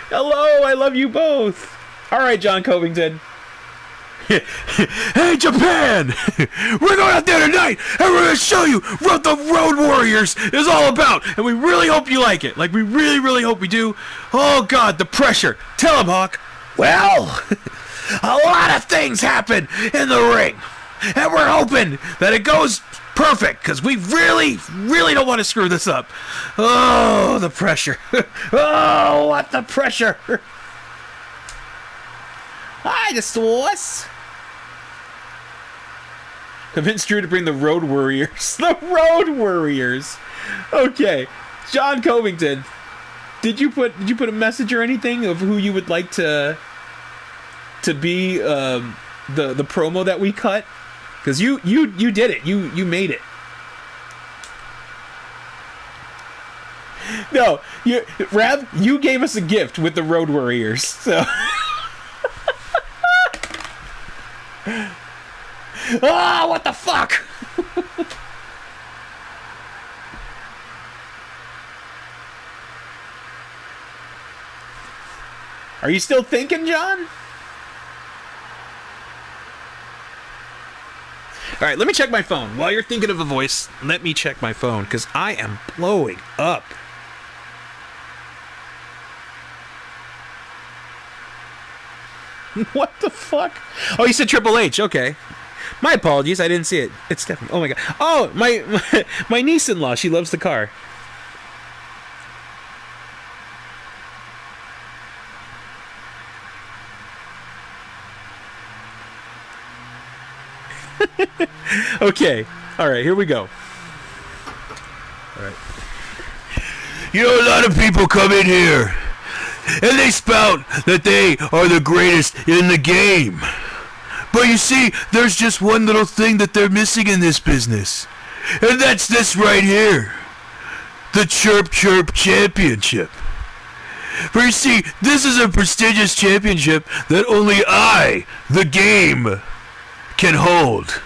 hello, I love you both. All right, John Covington. Hey, Japan! We're going out there tonight, and we're going to show you what the Road Warriors is all about, and we really hope you like it. Like, we really, really hope we do. Oh, God, the pressure. Tell him, Hawk. Well, a lot of things happen in the ring, and we're hoping that it goes perfect, because we really, really don't want to screw this up. Oh, the pressure. Oh, what the pressure. Hi, the Sauce. Convince Drew to bring the Road Warriors. The Road Warriors. Okay, John Covington. Did you put a message or anything of who you would like to be the promo that we cut? Because you did it. You made it. No, Rav, you gave us a gift with the Road Warriors. So. Ah, what the fuck? Are you still thinking, John? All right, let me check my phone. While you're thinking of a voice, let me check my phone, because I am blowing up. What the fuck? Oh, you said Triple H. Okay. My apologies. I didn't see it. It's Stephanie. Oh, my God. Oh, my niece-in-law. She loves the car. Okay. All right. Here we go. All right. You know, a lot of people come in here and they spout that they are the greatest in the game. But you see, there's just one little thing that they're missing in this business. And that's this right here. The Chirp Chirp Championship. For you see, this is a prestigious championship that only I, the game, can hold.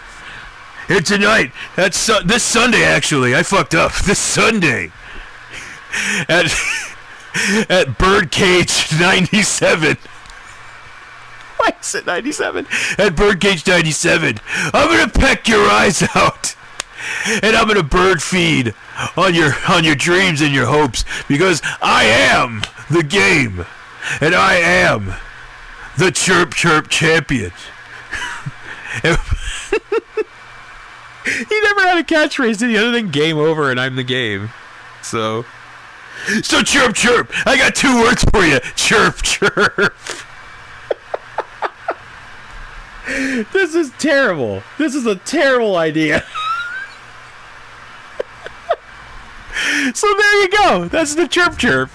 And tonight, this Sunday actually, I fucked up. This Sunday, at Birdcage 97. Why is it 97? At Birdcage 97, I'm gonna peck your eyes out, and I'm gonna bird feed on your dreams and your hopes, because I am the game, and I am the Chirp Chirp Champion. He never had a catchphrase, did he, other than game over and I'm the game. So Chirp Chirp, I got 2 words for you. Chirp Chirp. This is terrible. This is a terrible idea. So there you go. That's the Chirp Chirp.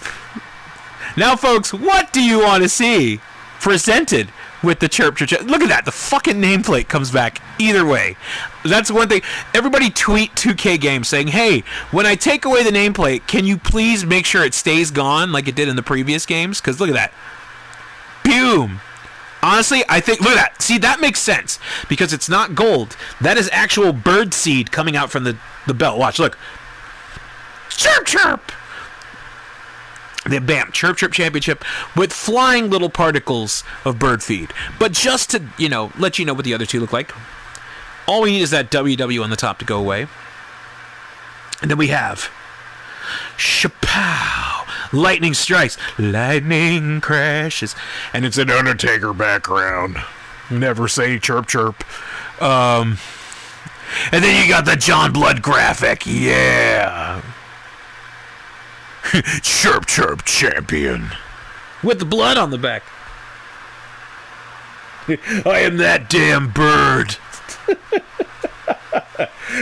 Now, folks, what do you want to see presented with the Chirp Chirp? Look at that. The fucking nameplate comes back either way. That's one thing. Everybody tweet 2K Games saying, hey, when I take away the nameplate, can you please make sure it stays gone like it did in the previous games? Because look at that. Boom. Honestly, I think, look at that. See, that makes sense. Because it's not gold. That is actual bird seed coming out from the belt. Watch, look. Chirp Chirp. Then bam, Chirp Chirp Championship with flying little particles of bird feed. But just to, let you know what the other two look like, all we need is that WW on the top to go away. And then we have Shapow. Lightning strikes. Lightning crashes. And it's an Undertaker background. Never say chirp chirp. And then you got the John Blood graphic. Yeah. Chirp Chirp Champion. With the blood on the back. I am that damn bird.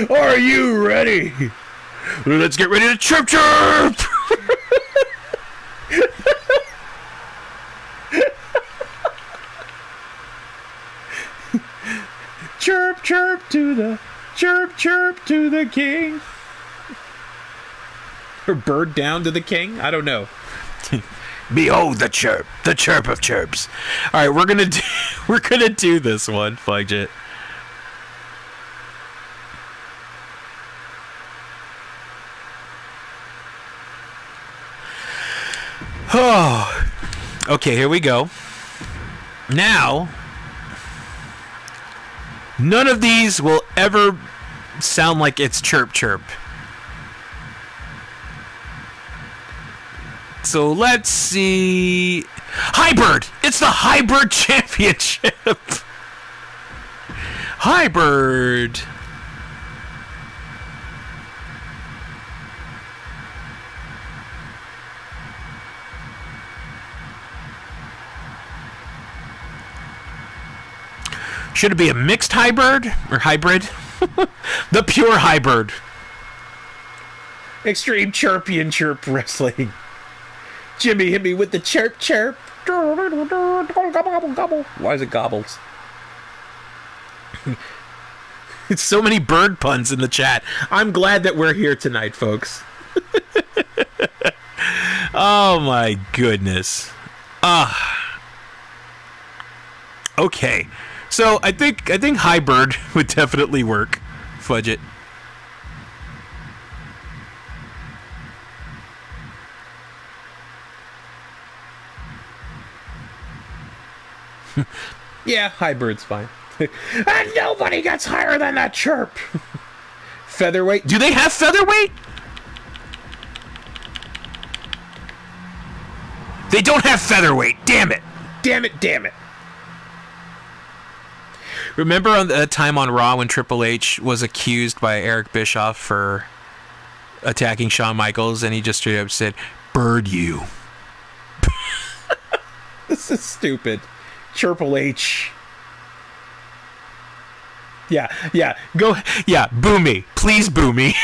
Are you ready? Let's get ready to chirp chirp. Chirp chirp to the king. Or bird down to the king? I don't know. Behold the chirp of chirps. All right, we're gonna do this one, Fudget. Oh, okay, here we go. Now, none of these will ever sound like it's chirp chirp. So let's see. Hybird! It's the Hybird Championship! Hybird! Should it be a mixed hybrid or hybrid? The pure hybrid. Extreme Chirpian Chirp Wrestling. Jimmy hit me with the chirp chirp. Why is it gobbles? It's so many bird puns in the chat. I'm glad that we're here tonight, folks. Oh my goodness. Okay. So I think hybrid would definitely work. Fudge it. Yeah, Hybrids fine. And nobody gets higher than that chirp. Featherweight. Do they have featherweight? They don't have featherweight. Damn it. Damn it, damn it. Remember on the time on Raw when Triple H was accused by Eric Bischoff for attacking Shawn Michaels, and he just straight up said, "Bird you." This is stupid. Triple H. Yeah, Go, yeah, boo me. Please boo me.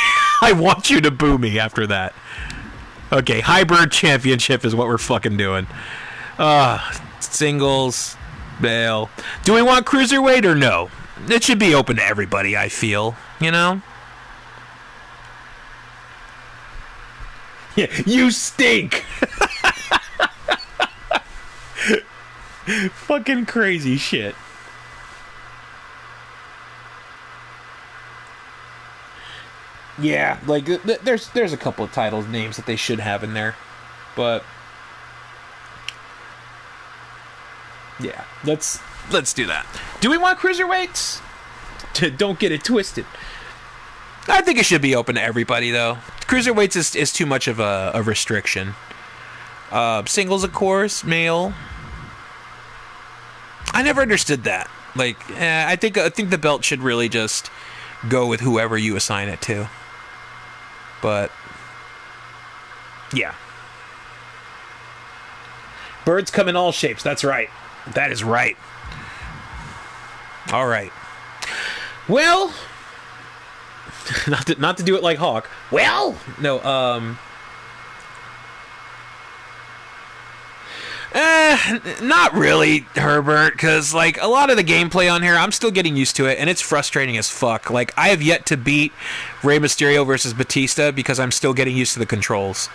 I want you to boo me after that. Okay, Hybrid Championship is what we're fucking doing. Singles, bail. Do we want Cruiserweight or no? It should be open to everybody, I feel. You know? Yeah, you stink. Fucking crazy shit. Yeah, like there's a couple of titles names that they should have in there, but yeah, let's do that. Do we want cruiserweights? Don't get it twisted. I think it should be open to everybody, though. Cruiserweights is too much of a restriction. Singles, of course, male. I never understood that. Like, I think the belt should really just go with whoever you assign it to. But yeah, birds come in all shapes. That's right. That is right. All right. Well, not to do it like Hawk. Well, no. Not really, Herbert, because, like, a lot of the gameplay on here, I'm still getting used to it, and it's frustrating as fuck. Like, I have yet to beat Rey Mysterio versus Batista because I'm still getting used to the controls.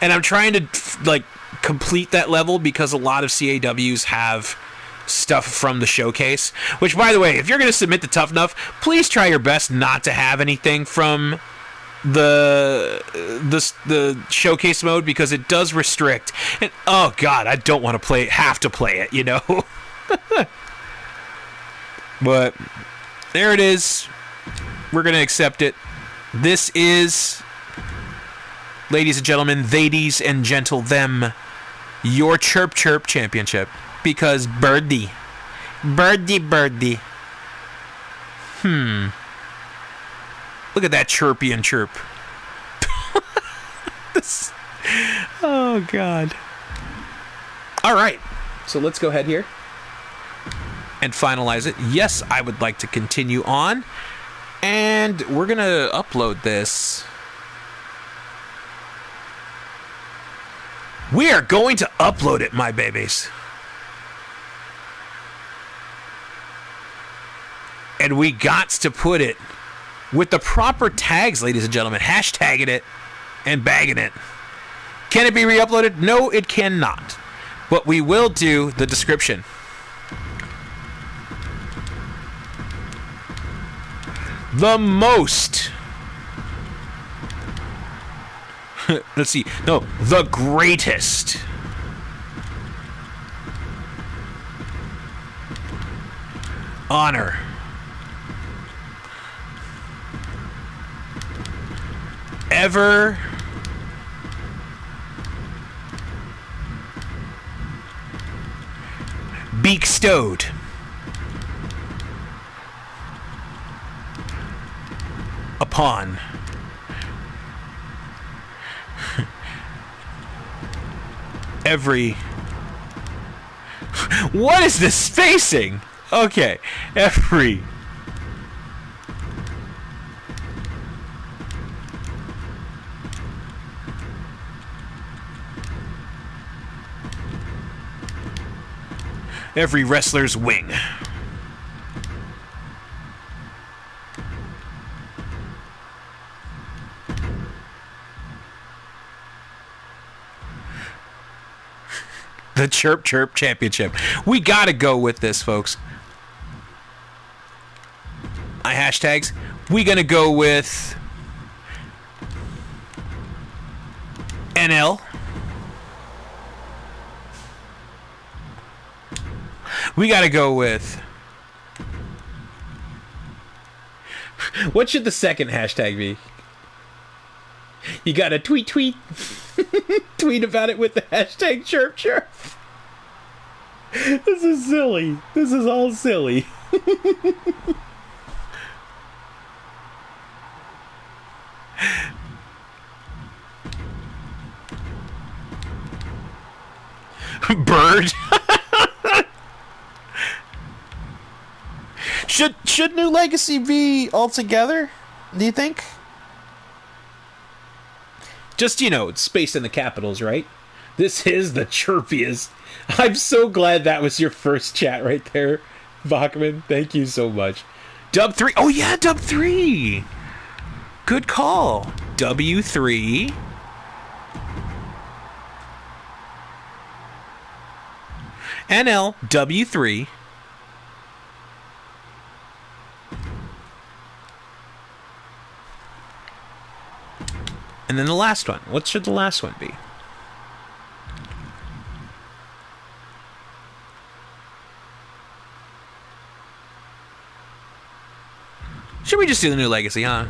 And I'm trying to, like, complete that level because a lot of CAWs have stuff from the showcase. Which, by the way, if you're going to submit to Tough Enough, please try your best not to have anything from the showcase mode, because it does restrict, and oh god, I don't want to have to play it, you know. But there it is. We're gonna accept it. This is, ladies and gentlemen, ladies and gentle them, your Chirp Chirp Championship, because birdie. Look at that chirpy and chirp. Oh, God. All right. So let's go ahead here. and finalize it. Yes, I would like to continue on. And we're going to upload this. We are going to upload it, my babies. And we got to put it with the proper tags, ladies and gentlemen. Hashtagging it and bagging it. Can it be re-uploaded? No, it cannot. But we will do the description. The most... let's see. No, the greatest... honor... ever... bestowed upon every... what is this spacing? Okay, every... every wrestler's wing. The Chirp Chirp Championship. We gotta go with this, folks. My hashtags. We gonna go with NL. We gotta go with... what should the second hashtag be? You gotta tweet. Tweet about it with the hashtag Chirp Chirp. This is silly. This is all silly. Bird. Should New Legacy be all together? Do you think? Just, you know, it's spaced in the capitals, right? This is the chirpiest. I'm so glad that was your first chat right there, Bachman. Thank you so much. Dub 3. Oh, yeah, Dub 3. Good call. W3. NL W3. And then the last one. What should the last one be? Should we just do the New Legacy, huh?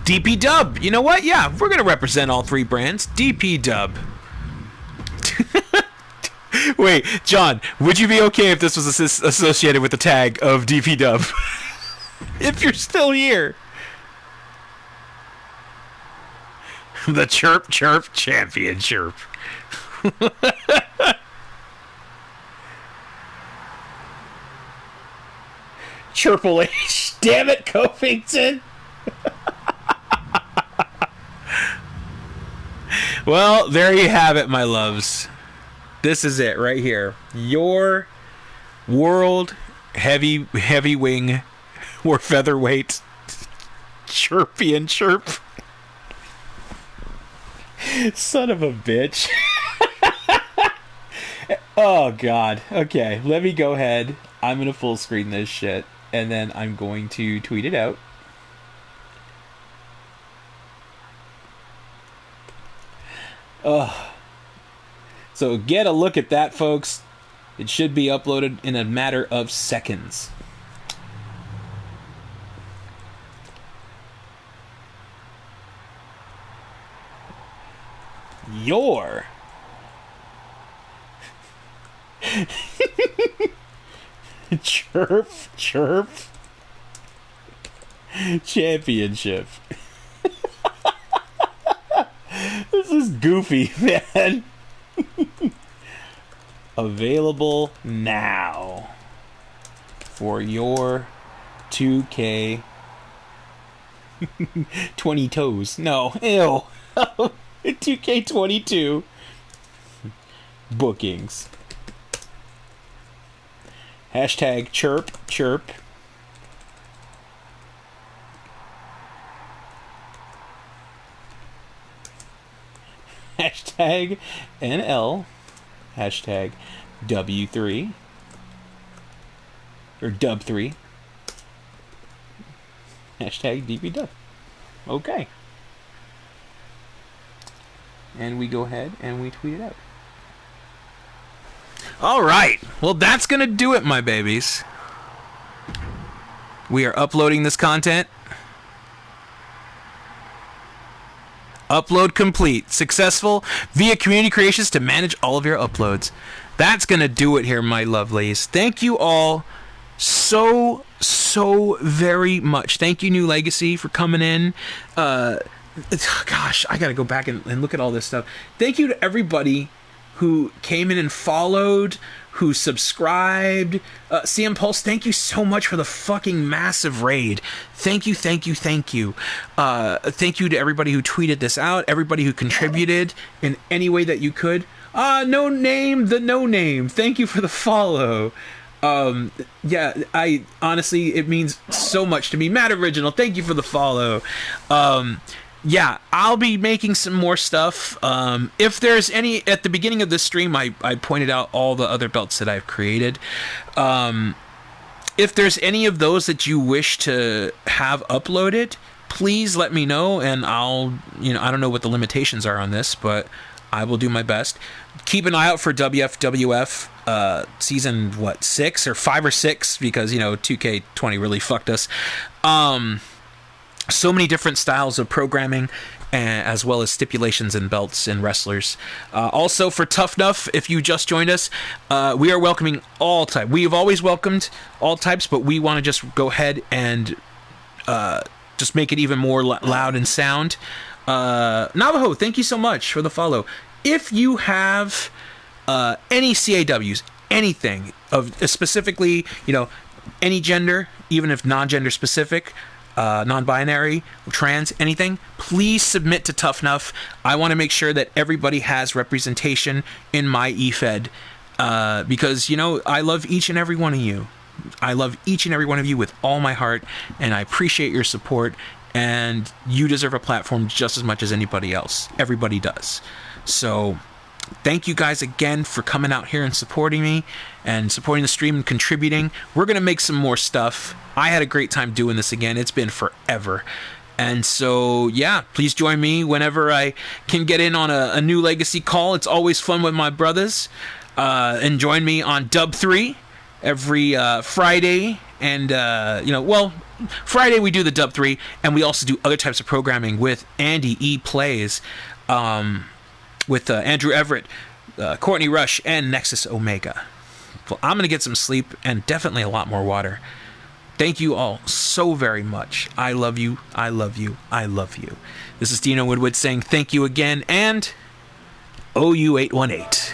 DP Dub. You know what? Yeah, we're going to represent all three brands. DP Dub. Wait, John, would you be okay if this was associated with the tag of DP Dub? If you're still here. The Chirp Chirp Champion Chirp. Chirple H. Damn it, Covington. Well, there you have it, my loves. This is it right here. Your world heavy wing or featherweight Chirpian Chirp. Son of a bitch. Oh, God. Okay, let me go ahead. I'm going to full screen this shit, and then I'm going to tweet it out. Ugh. So get a look at that, folks. It should be uploaded in a matter of seconds. Your Chirp Chirp Championship. This is goofy, man. Available now for your 2K 20 toes. No, ew. 2K22 bookings. Hashtag chirp chirp. Hashtag NL. Hashtag W3. Or Dub3. Hashtag DBDub. Okay. And we go ahead and we tweet it out. All right. Well, that's going to do it, my babies. We are uploading this content. Upload complete. Successful via Community Creations to manage all of your uploads. That's going to do it here, my lovelies. Thank you all so very much. Thank you, New Legacy, for coming in. Gosh, I got to go back and look at all this stuff. Thank you to everybody who came in and followed, who subscribed. CM Pulse, thank you so much for the fucking massive raid. Thank you. Thank you to everybody who tweeted this out, everybody who contributed in any way that you could. No name, thank you for the follow. Yeah, I honestly, it means so much to me. Matt Original, thank you for the follow. Yeah, I'll be making some more stuff. If there's any, at the beginning of this stream, I pointed out all the other belts that I've created. If there's any of those that you wish to have uploaded, please let me know, and I'll, I don't know what the limitations are on this, but I will do my best. Keep an eye out for WFWF season 6 or 5 or 6, because 2K20 really fucked us. So many different styles of programming, as well as stipulations and belts and wrestlers. Also for Tough Nuff, if you just joined us, we are welcoming all types. We have always welcomed all types, but we want to just go ahead and just make it even more loud and sound. Navajo, thank you so much for the follow. If you have any CAWs, anything of specifically, any gender, even if non-gender specific, non-binary, trans, anything, please submit to Tough Nuff. I want to make sure that everybody has representation in my eFed, because I love each and every one of you. I love each and every one of you with all my heart, and I appreciate your support, and you deserve a platform just as much as anybody else. Everybody does. So thank you guys again for coming out here and supporting me and supporting the stream and contributing. We're going to make some more stuff. I had a great time doing this again. It's been forever. And so, yeah, please join me whenever I can get in on a New Legacy call. It's always fun with my brothers. And join me on Dub3 every Friday. And, Friday we do the Dub3, and we also do other types of programming with Andy E. Plays. With Andrew Everett, Courtney Rush, and Nexus Omega. Well, I'm going to get some sleep and definitely a lot more water. Thank you all so very much. I love you. I love you. I love you. This is Dino Woodward saying thank you again, and OU818.